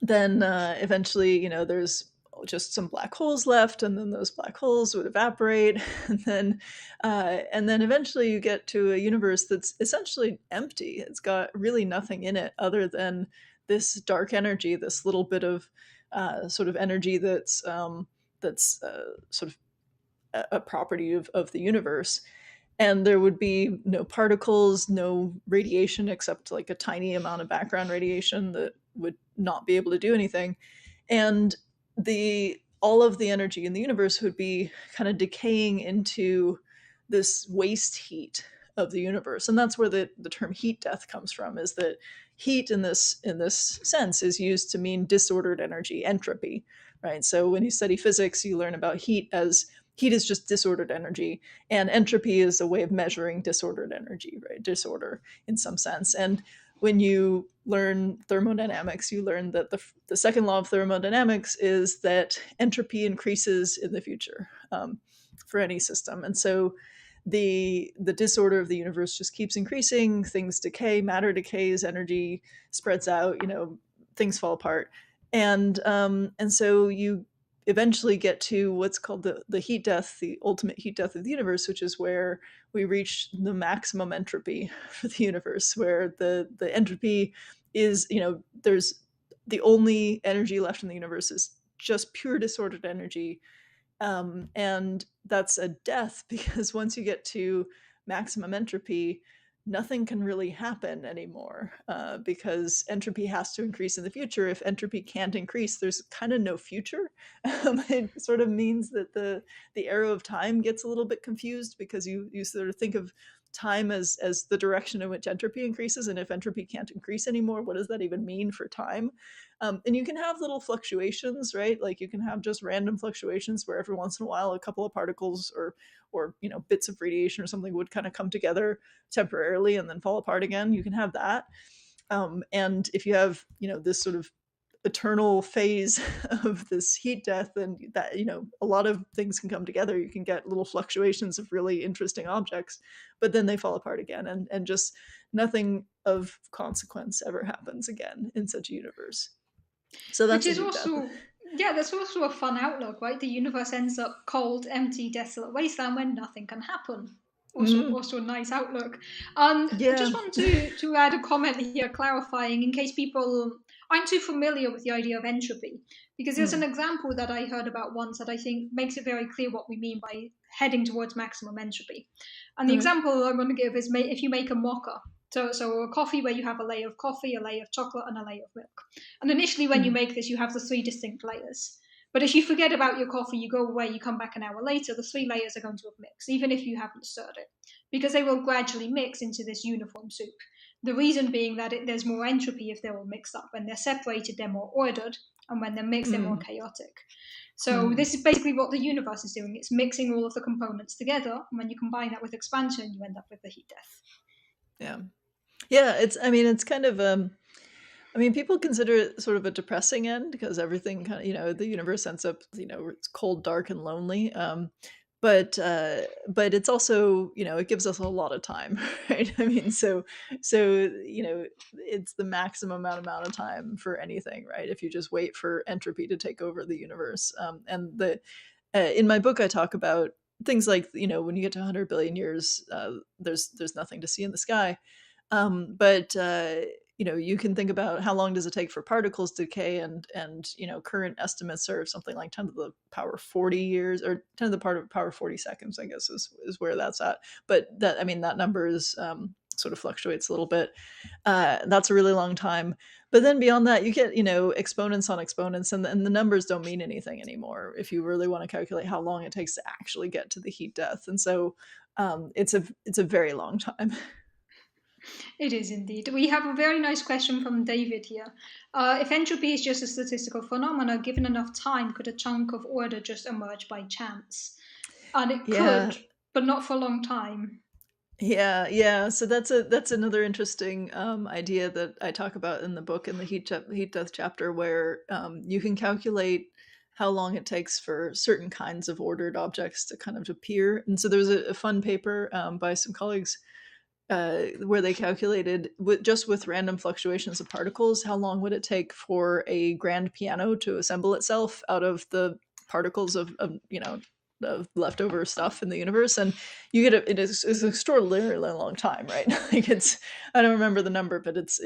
Speaker 2: then eventually, there's just some black holes left, and then those black holes would evaporate, and then eventually you get to a universe that's essentially empty. It's got really nothing in it other than this dark energy, this little bit of sort of energy that's sort of a property of the universe. And there would be no particles, no radiation, except like a tiny amount of background radiation that would not be able to do anything. And all of the energy in the universe would be kind of decaying into this waste heat of the universe. And that's where the term heat death comes from, is that heat in this sense is used to mean disordered energy, entropy, right? So when you study physics, you learn about heat as heat is just disordered energy, and entropy is a way of measuring disordered energy, right? Disorder in some sense. And when you learn thermodynamics, you learn that the second law of thermodynamics is that entropy increases in the future for any system. And so the disorder of the universe just keeps increasing. Things decay, matter decays, energy spreads out, things fall apart. And so you eventually get to what's called the heat death, the ultimate heat death of the universe, which is where we reach the maximum entropy for the universe, where the entropy is, there's the only energy left in the universe is just pure disordered energy. And that's a death, because once you get to maximum entropy, nothing can really happen anymore, because entropy has to increase in the future. If entropy can't increase, there's kind of no future. It sort of means that the arrow of time gets a little bit confused, because you sort of think of time as the direction in which entropy increases, and if entropy can't increase anymore, what does that even mean for time? And you can have little fluctuations, right? Like you can have just random fluctuations where every once in a while a couple of particles or bits of radiation or something would kind of come together temporarily and then fall apart again. You can have that. And if you have this sort of eternal phase of this heat death, and that a lot of things can come together. You can get little fluctuations of really interesting objects, but then they fall apart again, and just nothing of consequence ever happens again in such a universe. So that's
Speaker 1: Which is also that's also a fun outlook, right? The universe ends up cold, empty, desolate wasteland when nothing can happen. Also a nice outlook. I just want to add a comment here, clarifying, in case people aren't too familiar with the idea of entropy, because there's an example that I heard about once that I think makes it very clear what we mean by heading towards maximum entropy. And the example I want to give is if you make a mocha. So a coffee where you have a layer of coffee, a layer of chocolate, and a layer of milk. And initially when you make this, you have the three distinct layers. But if you forget about your coffee, you go away, you come back an hour later, the three layers are going to have mixed, even if you haven't stirred it, because they will gradually mix into this uniform soup. The reason being that there's more entropy if they're all mixed up. When they're separated, they're more ordered, and when they're mixed, they're more chaotic. So this is basically what the universe is doing. It's mixing all of the components together, and when you combine that with expansion, you end up with the heat death.
Speaker 2: Yeah, it's kind of I mean, people consider it sort of a depressing end because everything kind of, the universe ends up, it's cold, dark, and lonely. But it's also, it gives us a lot of time, right? I mean, so it's the maximum amount of time for anything, right? If you just wait for entropy to take over the universe, and in my book, I talk about things like, when you get to 100 billion years, there's nothing to see in the sky. But you can think about how long does it take for particles to decay, and current estimates are something like 10 to the power 40 years, or 10 to the power 40 seconds, I guess is where that's at. But that number is sort of fluctuates a little bit. That's a really long time. But then beyond that, you get exponents on exponents, and the numbers don't mean anything anymore if you really want to calculate how long it takes to actually get to the heat death. And so it's a very long time.
Speaker 1: It is indeed. We have a very nice question from David here. If entropy is just a statistical phenomenon, given enough time, could a chunk of order just emerge by chance? And it could, but not for a long time.
Speaker 2: Yeah. So that's another interesting idea that I talk about in the book, in the heat death chapter, where you can calculate how long it takes for certain kinds of ordered objects to kind of appear. And so there's a fun paper by some colleagues where they calculated just with random fluctuations of particles, how long would it take for a grand piano to assemble itself out of the particles of the leftover stuff in the universe. And you get it is an extraordinarily long time, right? Like I don't remember the number, but it's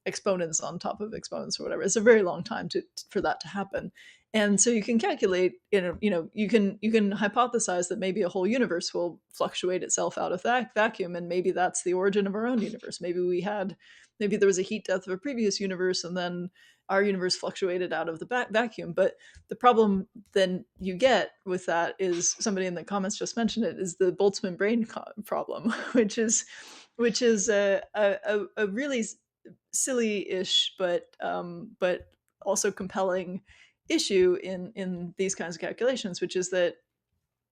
Speaker 2: exponents on top of exponents or whatever. It's a very long time for that to happen. And so you can calculate, you can hypothesize that maybe a whole universe will fluctuate itself out of that vacuum, and maybe that's the origin of our own universe. Maybe there was a heat death of a previous universe, and then our universe fluctuated out of the vacuum. But the problem then you get with that is, somebody in the comments just mentioned it, is the Boltzmann brain problem, which is a really silly-ish but also compelling issue in these kinds of calculations, which is that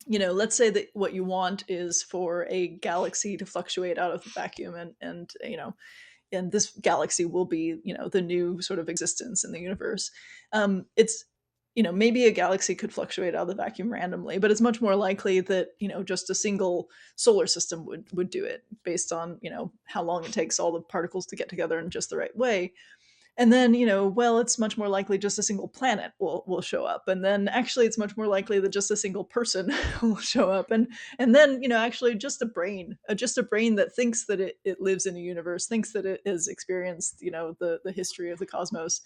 Speaker 2: let's say that what you want is for a galaxy to fluctuate out of the vacuum, and this galaxy will be the new sort of existence in the universe. It's maybe a galaxy could fluctuate out of the vacuum randomly, but it's much more likely that just a single solar system would do it, based on how long it takes all the particles to get together in just the right way. And then, it's much more likely just a single planet will show up. And then actually it's much more likely that just a single person will show up. And then, actually just a brain that thinks that it lives in a universe, thinks that it has experienced, the history of the cosmos.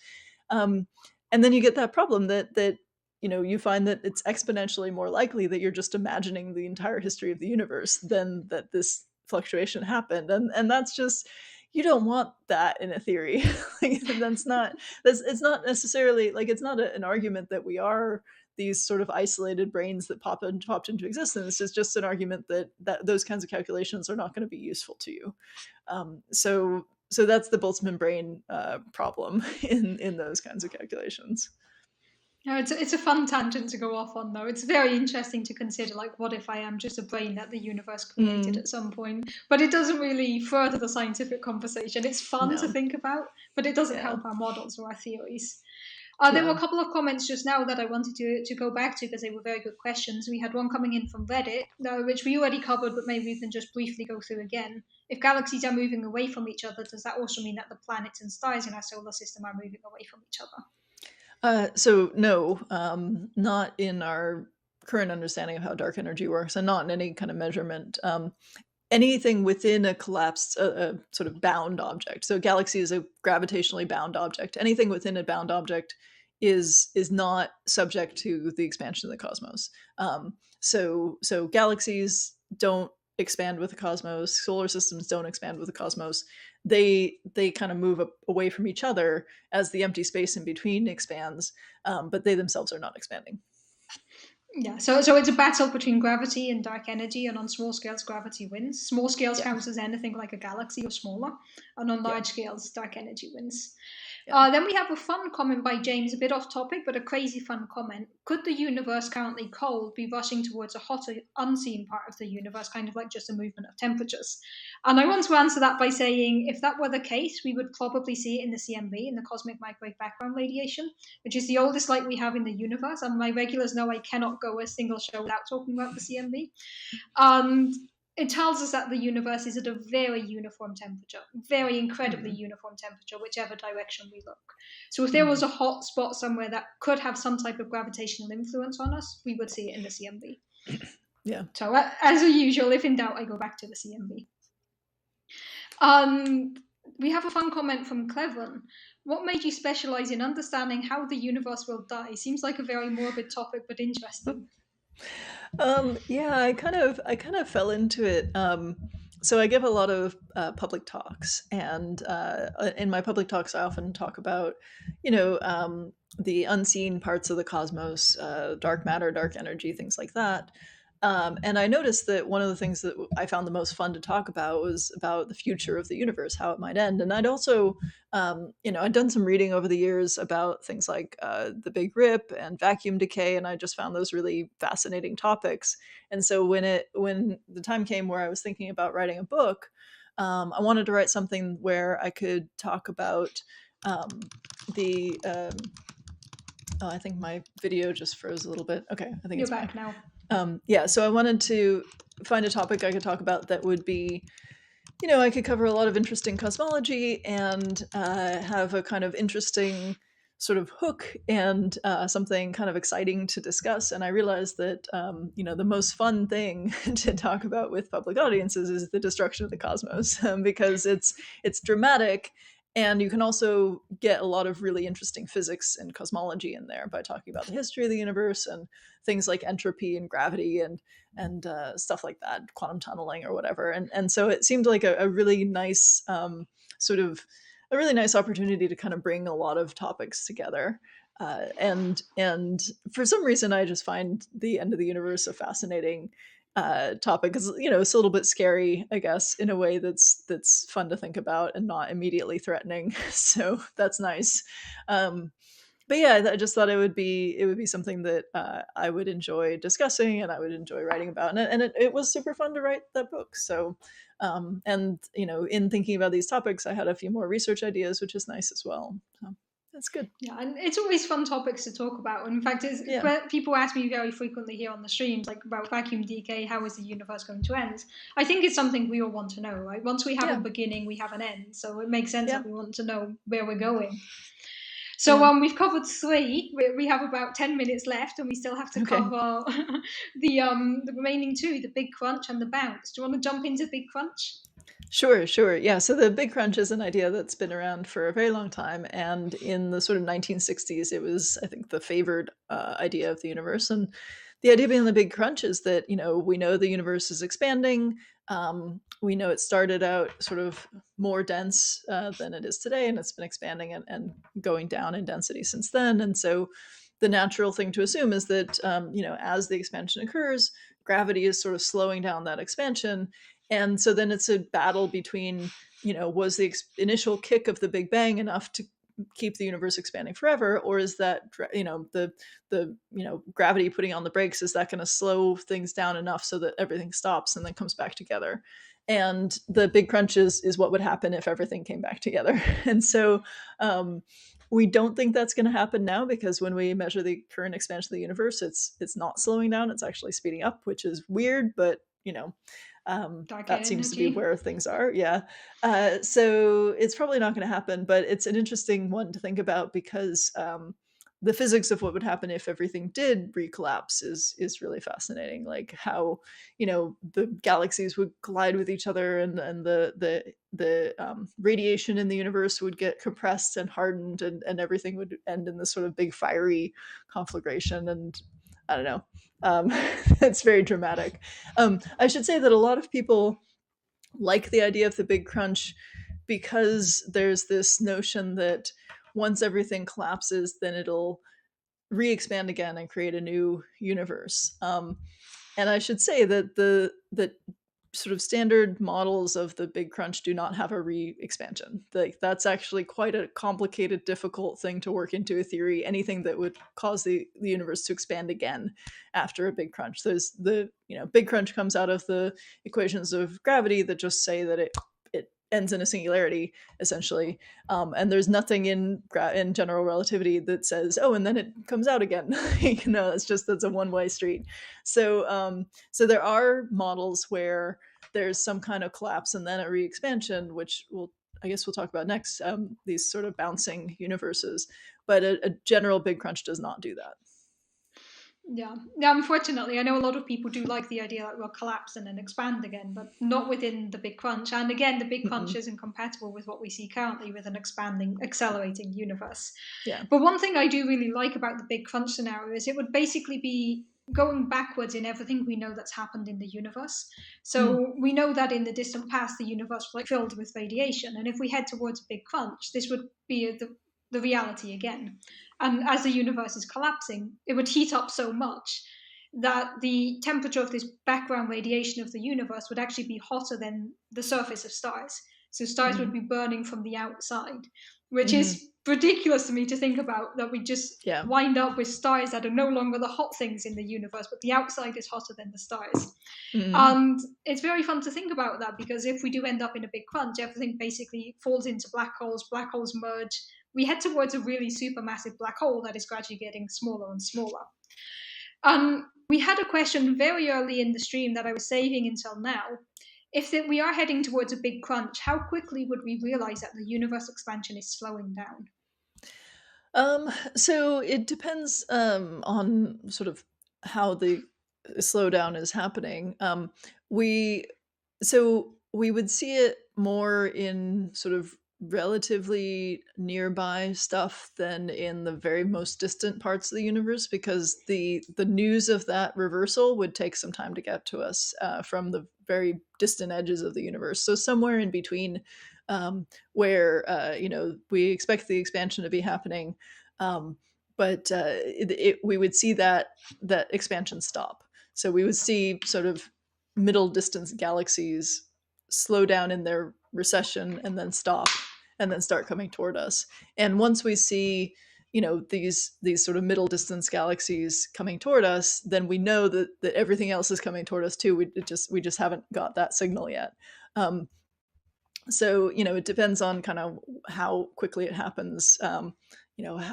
Speaker 2: And then you get that problem that you find that it's exponentially more likely that you're just imagining the entire history of the universe than that this fluctuation happened. And that's just, you don't want that in a theory. It's not necessarily, like, it's not an argument that we are these sort of isolated brains that popped into existence. It's just an argument that those kinds of calculations are not going to be useful to you. So that's the Boltzmann brain problem in those kinds of calculations.
Speaker 1: No, it's a fun tangent to go off on, though. It's very interesting to consider, like, what if I am just a brain that the universe created at some point? But it doesn't really further the scientific conversation. It's fun to think about, but it doesn't help our models or our theories. There were a couple of comments just now that I wanted to go back to, because they were very good questions. We had one coming in from Reddit, which we already covered, but maybe we can just briefly go through again. If galaxies are moving away from each other, does that also mean that the planets and stars in our solar system are moving away from each other?
Speaker 2: So no, not in our current understanding of how dark energy works, and not in any kind of measurement. Anything within a collapsed, sort of bound object. So a galaxy is a gravitationally bound object. Anything within a bound object is not subject to the expansion of the cosmos. So galaxies don't expand with the cosmos. Solar systems don't expand with the cosmos. They kind of move away from each other as the empty space in between expands, but they themselves are not expanding.
Speaker 1: Yeah, so it's a battle between gravity and dark energy, and on small scales, gravity wins. Small scales counts as anything like a galaxy or smaller, and on large scales, dark energy wins. Then we have a fun comment by James, a bit off topic, but a crazy fun comment. Could the universe currently cold be rushing towards a hotter, unseen part of the universe, kind of like just a movement of temperatures? And I want to answer that by saying, if that were the case, we would probably see it in the CMB, in the cosmic microwave background radiation, which is the oldest light we have in the universe. And my regulars know I cannot go a single show without talking about the CMB. And it tells us that the universe is at a very uniform temperature, very incredibly uniform temperature, whichever direction we look. So if there was a hot spot somewhere that could have some type of gravitational influence on us, we would see it in the CMB.
Speaker 2: Yeah.
Speaker 1: So as usual, if in doubt, I go back to the CMB. We have a fun comment from Cleveron. What made you specialize in understanding how the universe will die? Seems like a very morbid topic, but interesting.
Speaker 2: Yeah, I kind of fell into it. So I give a lot of public talks, and in my public talks, I often talk about, the unseen parts of the cosmos, dark matter, dark energy, things like that. And I noticed that one of the things that I found the most fun to talk about was about the future of the universe, how it might end. And I'd also, I'd done some reading over the years about things like the Big Rip and vacuum decay, and I just found those really fascinating topics. And so when the time came where I was thinking about writing a book, I wanted to write something where I could talk about the. Oh, I think my video just froze a little bit. Okay, I think
Speaker 1: You're
Speaker 2: it's
Speaker 1: back now.
Speaker 2: So I wanted to find a topic I could talk about that would be, I could cover a lot of interesting cosmology and have a kind of interesting sort of hook and something kind of exciting to discuss. And I realized that, the most fun thing to talk about with public audiences is the destruction of the cosmos because it's dramatic. And you can also get a lot of really interesting physics and cosmology in there by talking about the history of the universe and things like entropy and gravity and stuff like that, quantum tunneling or whatever. And so it seemed like a really nice sort of a really nice opportunity to kind of bring a lot of topics together. And for some reason, I just find the end of the universe a fascinating topic because it's a little bit scary, I guess, in a way that's fun to think about and not immediately threatening. So that's nice. But yeah, I just thought it would be something that I would enjoy discussing and I would enjoy writing about, and it was super fun to write that book. So, and in thinking about these topics, I had a few more research ideas, which is nice as well. So that's good.
Speaker 1: Yeah, and it's always fun topics to talk about. In fact, people ask me very frequently here on the streams, like about vacuum decay, how is the universe going to end? I think it's something we all want to know, right? Once we have a beginning, we have an end. So it makes sense that we want to know where we're going. So we've covered 3. We have about 10 minutes left, and we still have to cover the remaining 2, the Big Crunch and the Bounce. Do you want to jump into Big Crunch?
Speaker 2: Sure. Yeah, so the Big Crunch is an idea that's been around for a very long time, and in the sort of 1960s, it was, I think, the favored idea of the universe. And the idea behind the Big Crunch is that, we know the universe is expanding. We know it started out sort of more dense than it is today, and it's been expanding and going down in density since then. And so the natural thing to assume is that, as the expansion occurs, gravity is sort of slowing down that expansion. And so then it's a battle between, was the initial kick of the Big Bang enough to keep the universe expanding forever, or is that, the gravity putting on the brakes, is that going to slow things down enough so that everything stops and then comes back together? And the Big Crunch is what would happen if everything came back together. And so we don't think that's going to happen now, because when we measure the current expansion of the universe, it's not slowing down, it's actually speeding up, which is weird, but that seems to be where things are. So it's probably not going to happen, but it's an interesting one to think about because the physics of what would happen if everything did recollapse is really fascinating. Like how the galaxies would collide with each other, and the radiation in the universe would get compressed and hardened, and everything would end in this sort of big fiery conflagration. And I don't know. It's very dramatic. I should say that a lot of people like the idea of the Big Crunch because there's this notion that once everything collapses, then it'll re-expand again and create a new universe. And I should say that sort of standard models of the Big Crunch do not have a re-expansion. That's actually quite a complicated, difficult thing to work into a theory. Anything that would cause the universe to expand again after a Big Crunch. There's the Big Crunch comes out of the equations of gravity that just say that it ends in a singularity, essentially. And there's nothing in general relativity that says, oh, and then it comes out again. That's a one-way street. So there are models where there's some kind of collapse and then a re-expansion, which I guess we'll talk about next, these sort of bouncing universes. But a general Big Crunch does not do that.
Speaker 1: Yeah. Unfortunately, I know a lot of people do like the idea that we'll collapse and then expand again, but not within the Big Crunch. And again, the Big Crunch isn't compatible with what we see currently with an expanding, accelerating universe.
Speaker 2: Yeah.
Speaker 1: But one thing I do really like about the Big Crunch scenario is it would basically be going backwards in everything we know that's happened in the universe. So we know that in the distant past, the universe was filled with radiation. And if we head towards a Big Crunch, this would be the reality again. And as the universe is collapsing, it would heat up so much that the temperature of this background radiation of the universe would actually be hotter than the surface of stars. So stars would be burning from the outside, which is ridiculous to me to think about, that we just wind up with stars that are no longer the hot things in the universe, but the outside is hotter than the stars. And it's very fun to think about that, because if we do end up in a Big Crunch, everything basically falls into black holes merge. We head towards a really supermassive black hole that is gradually getting smaller and smaller. We had a question very early in the stream that I was saving until now. If we are heading towards a Big Crunch, how quickly would we realize that the universe expansion is slowing down?
Speaker 2: So it depends on sort of how the slowdown is happening. We would see it more in sort of relatively nearby stuff than in the very most distant parts of the universe, because the news of that reversal would take some time to get to us from the very distant edges of the universe. So somewhere in between, where we expect the expansion to be happening, but we would see that expansion stop. So we would see sort of middle distance galaxies slow down in their recession and then stop and then start coming toward us. And once we see these sort of middle distance galaxies coming toward us, then we know that everything else is coming toward us too. We just haven't got that signal yet. So it depends on kind of how quickly it happens,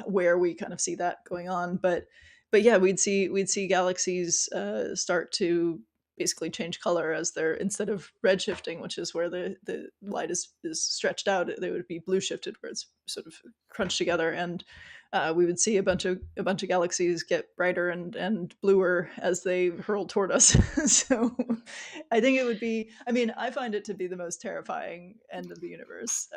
Speaker 2: where we kind of see that going on. But yeah, we'd see galaxies start to basically change color as they're, instead of red shifting, which is where the light is stretched out, they would be blue shifted, where it's sort of crunched together, and we would see a bunch of galaxies get brighter and bluer as they hurl toward us. So I think it would be, I find it to be the most terrifying end of the universe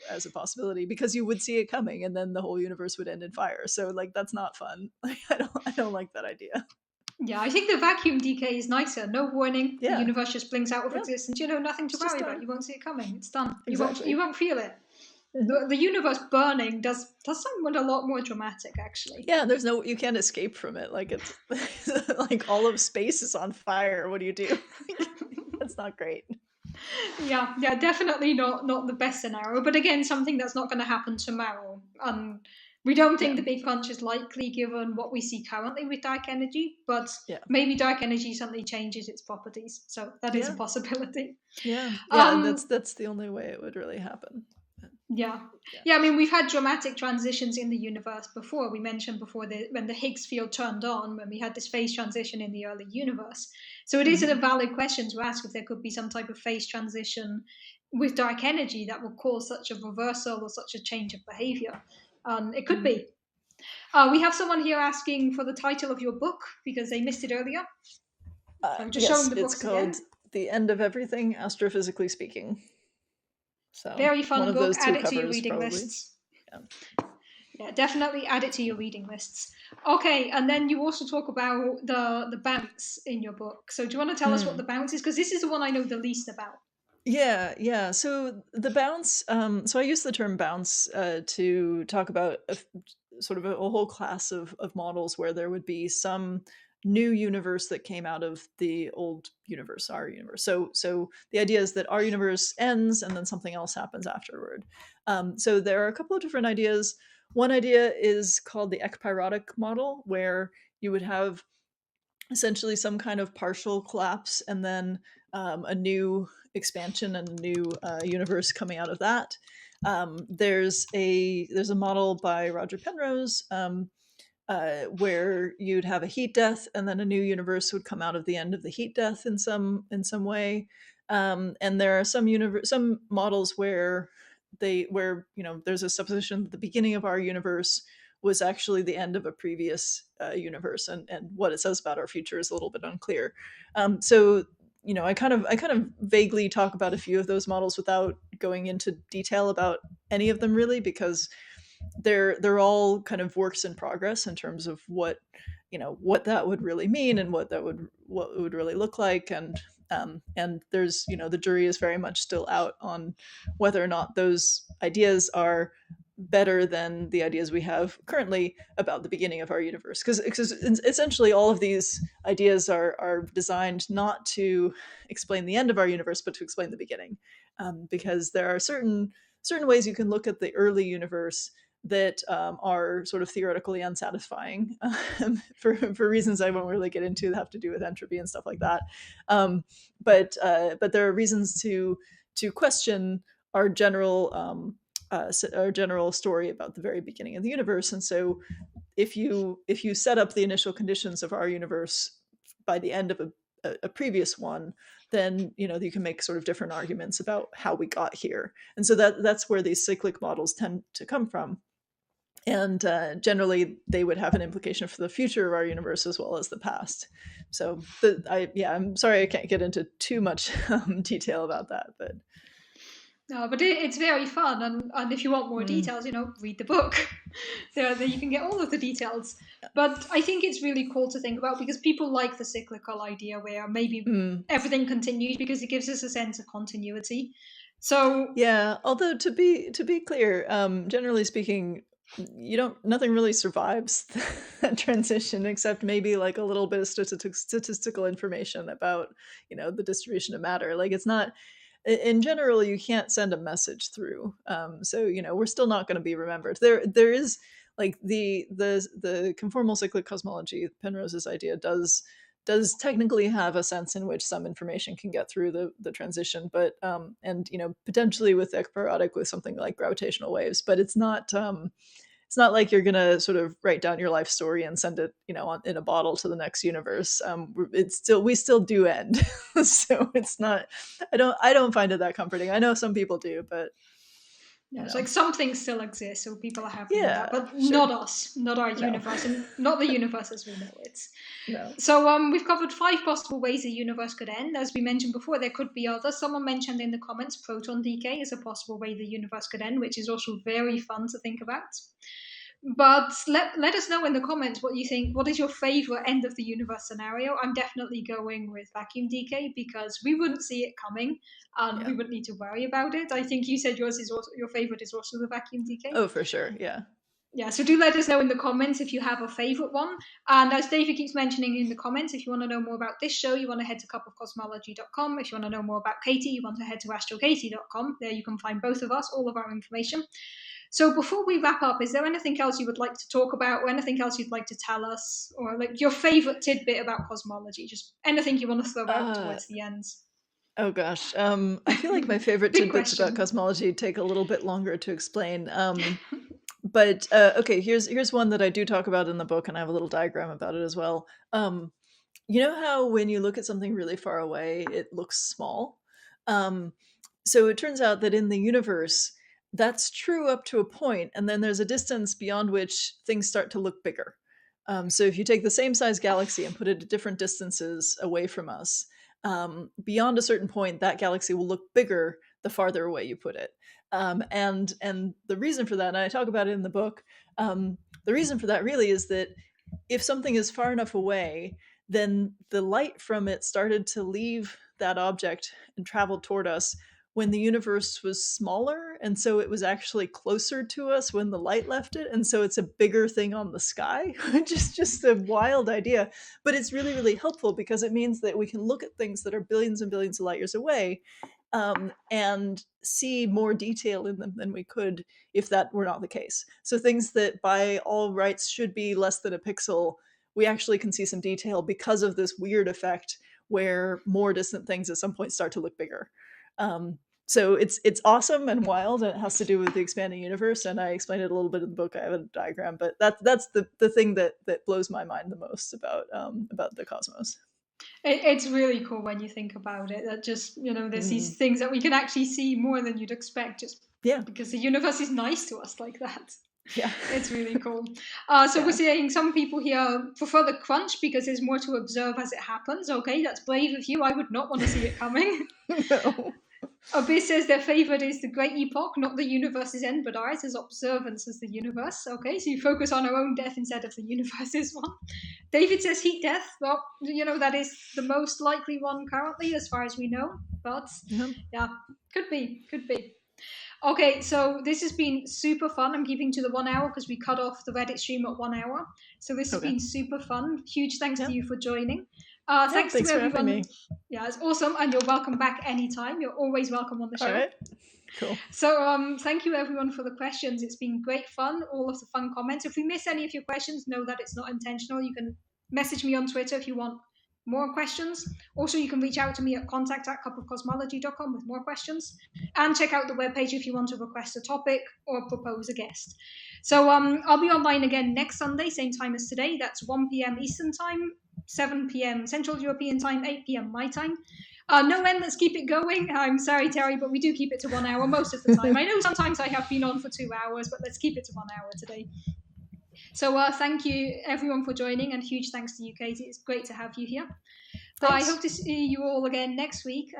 Speaker 2: as a possibility, because you would see it coming and then the whole universe would end in fire. So that's not fun. I don't like that idea.
Speaker 1: Yeah, I think the vacuum decay is nicer. No warning. The universe just blinks out of existence. Nothing to worry about. You won't see it coming. It's done.
Speaker 2: Exactly.
Speaker 1: You won't feel it. The universe burning does sound a lot more dramatic, actually.
Speaker 2: Yeah, you can't escape from it. It's like all of space is on fire. What do you do? That's not great.
Speaker 1: Yeah, definitely not the best scenario. But again, something that's not going to happen tomorrow. We don't think the Big Crunch is likely, given what we see currently with dark energy, but maybe dark energy suddenly changes its properties. So that is a possibility.
Speaker 2: Yeah, that's the only way it would really happen.
Speaker 1: Yeah. We've had dramatic transitions in the universe before. We mentioned before when the Higgs field turned on, when we had this phase transition in the early universe. So it is a valid question to ask if there could be some type of phase transition with dark energy that will cause such a reversal or such a change of behavior. It could be. We have someone here asking for the title of your book, because they missed it earlier. I'm just showing the books
Speaker 2: it's called
Speaker 1: again.
Speaker 2: The End of Everything, Astrophysically Speaking. So
Speaker 1: very fun book. Add it to your reading
Speaker 2: probably.
Speaker 1: lists. Yeah, definitely add it to your reading lists. Okay, and then you also talk about the bounce in your book. So do you want to tell us what the bounce is? Because this is the one I know the least about.
Speaker 2: Yeah. So the bounce, so I use the term bounce to talk about sort of a whole class of models where there would be some new universe that came out of the old universe, our universe. So the idea is that our universe ends and then something else happens afterward. So there are a couple of different ideas. One idea is called the Ek Pyrotic Model, where you would have essentially some kind of partial collapse and then a new expansion and a new universe coming out of that. There's a model by Roger Penrose where you'd have a heat death and then a new universe would come out of the end of the heat death in some way. And there are some models where there's a supposition that the beginning of our universe was actually the end of a previous universe, and what it says about our future is a little bit unclear. So I kind of vaguely talk about a few of those models without going into detail about any of them really, because they're all kind of works in progress in terms of what that would really mean and what it would really look like. And there's the jury is very much still out on whether or not those ideas are better than the ideas we have currently about the beginning of our universe, because essentially all of these ideas are designed not to explain the end of our universe but to explain the beginning, because there are certain ways you can look at the early universe that are sort of theoretically unsatisfying for reasons I won't really get into that have to do with entropy and stuff like that. But there are reasons to question our general story about the very beginning of the universe. And so if you set up the initial conditions of our universe by the end of a previous one, then you can make sort of different arguments about how we got here. And so that's where these cyclic models tend to come from. And generally they would have an implication for the future of our universe as well as the past. So I'm sorry I can't get into too much detail about that, but
Speaker 1: no, but it's very fun, and if you want more details, read the book. There you can get all of the details. But I think it's really cool to think about, because people like the cyclical idea where maybe everything continues, because it gives us a sense of continuity. So
Speaker 2: yeah, although to be clear, generally speaking, nothing really survives that transition except maybe like a little bit of statistical information about the distribution of matter. Like, it's not, in general, you can't send a message through. So we're still not going to be remembered. There is like the conformal cyclic cosmology, Penrose's idea, does technically have a sense in which some information can get through the transition, but and potentially with Ek Pyrotic with something like gravitational waves, but it's not like you're gonna sort of write down your life story and send it in a bottle to the next universe. We still do end. So it's not, I don't find it that comforting. I know some people do, but
Speaker 1: it's like some things still exist, so people are happy with that, but
Speaker 2: sure.
Speaker 1: Not us, not our universe, and not the universe as we know it.
Speaker 2: No.
Speaker 1: So we've covered 5 possible ways the universe could end. As we mentioned before, there could be others. Someone mentioned in the comments proton decay is a possible way the universe could end, which is also very fun to think about. But let us know in the comments what you think. What is your favorite end of the universe scenario? I'm definitely going with vacuum decay, because we wouldn't see it coming and we wouldn't need to worry about it. I think you said yours is also, your favorite is also the vacuum decay.
Speaker 2: Oh, for sure. Yeah.
Speaker 1: Yeah, so do let us know in the comments if you have a favorite one. And as David keeps mentioning in the comments, if you want to know more about this show, you want to head to cupofcosmology.com. If you want to know more about Katie, you want to head to astrokatie.com. There you can find both of us, all of our information. So before we wrap up, is there anything else you would like to talk about, or anything else you'd like to tell us, or like your favorite tidbit about cosmology? Just anything you want to throw out towards the end.
Speaker 2: Oh gosh, I feel like my favorite tidbits about cosmology take a little bit longer to explain. But okay, here's one that I do talk about in the book, and I have a little diagram about it as well. You know how when you look at something really far away, it looks small? So it turns out that in the universe, that's true up to a point, and then there's a distance beyond which things start to look bigger. So if you take the same size galaxy and put it at different distances away from us, beyond a certain point, that galaxy will look bigger the farther away you put it. And the reason for that, and I talk about it in the book, the reason for that really is that if something is far enough away, then the light from it started to leave that object and travel toward us when the universe was smaller, and so it was actually closer to us when the light left it, and so it's a bigger thing on the sky, which is just a wild idea. But it's really, really helpful because it means that we can look at things that are billions and billions of light years away, and see more detail in them than we could if that were not the case. So things that by all rights should be less than a pixel, we actually can see some detail because of this weird effect where more distant things at some point start to look bigger. So it's awesome and wild, and it has to do with the expanding universe. And I explained it a little bit in the book. I have a diagram, but that's the thing that blows my mind the most about the cosmos.
Speaker 1: It's really cool when you think about it. That just there's these things that we can actually see more than you'd expect, just because the universe is nice to us like that.
Speaker 2: Yeah,
Speaker 1: it's really cool. So we're saying some people here prefer the crunch because there's more to observe as it happens. Okay, that's brave of you. I would not want to see it coming.
Speaker 2: No.
Speaker 1: Abyss says their favorite is the Great Epoch, not the universe's end, but ours is observance as the universe. Okay, so you focus on our own death instead of the universe's one. David says heat death. Well, that is the most likely one currently, as far as we know. But yeah, could be. Okay, so this has been super fun. I'm keeping to the 1 hour because we cut off the Reddit stream at 1 hour. So this has been super fun. Huge thanks to you for joining. Thanks to everyone. For having me. Yeah, it's awesome, and you're welcome back anytime. You're always welcome on the show.
Speaker 2: All right. Cool.
Speaker 1: So thank you everyone for the questions. It's been great fun. All of the fun comments. If we miss any of your questions, know that it's not intentional. You can message me on Twitter if you want more questions. Also, you can reach out to me at contact@cupofcosmology.com with more questions, and check out the webpage if you want to request a topic or propose a guest. So I'll be online again next Sunday, same time as today. That's 1 p.m. Eastern time, 7 p.m. Central European time, 8 p.m. my time. No end, let's keep it going. I'm sorry, Terry, but we do keep it to 1 hour most of the time. I know sometimes I have been on for 2 hours, but let's keep it to 1 hour today. So thank you everyone for joining, and huge thanks to you, Katie. It's great to have you here. I hope to see you all again next week.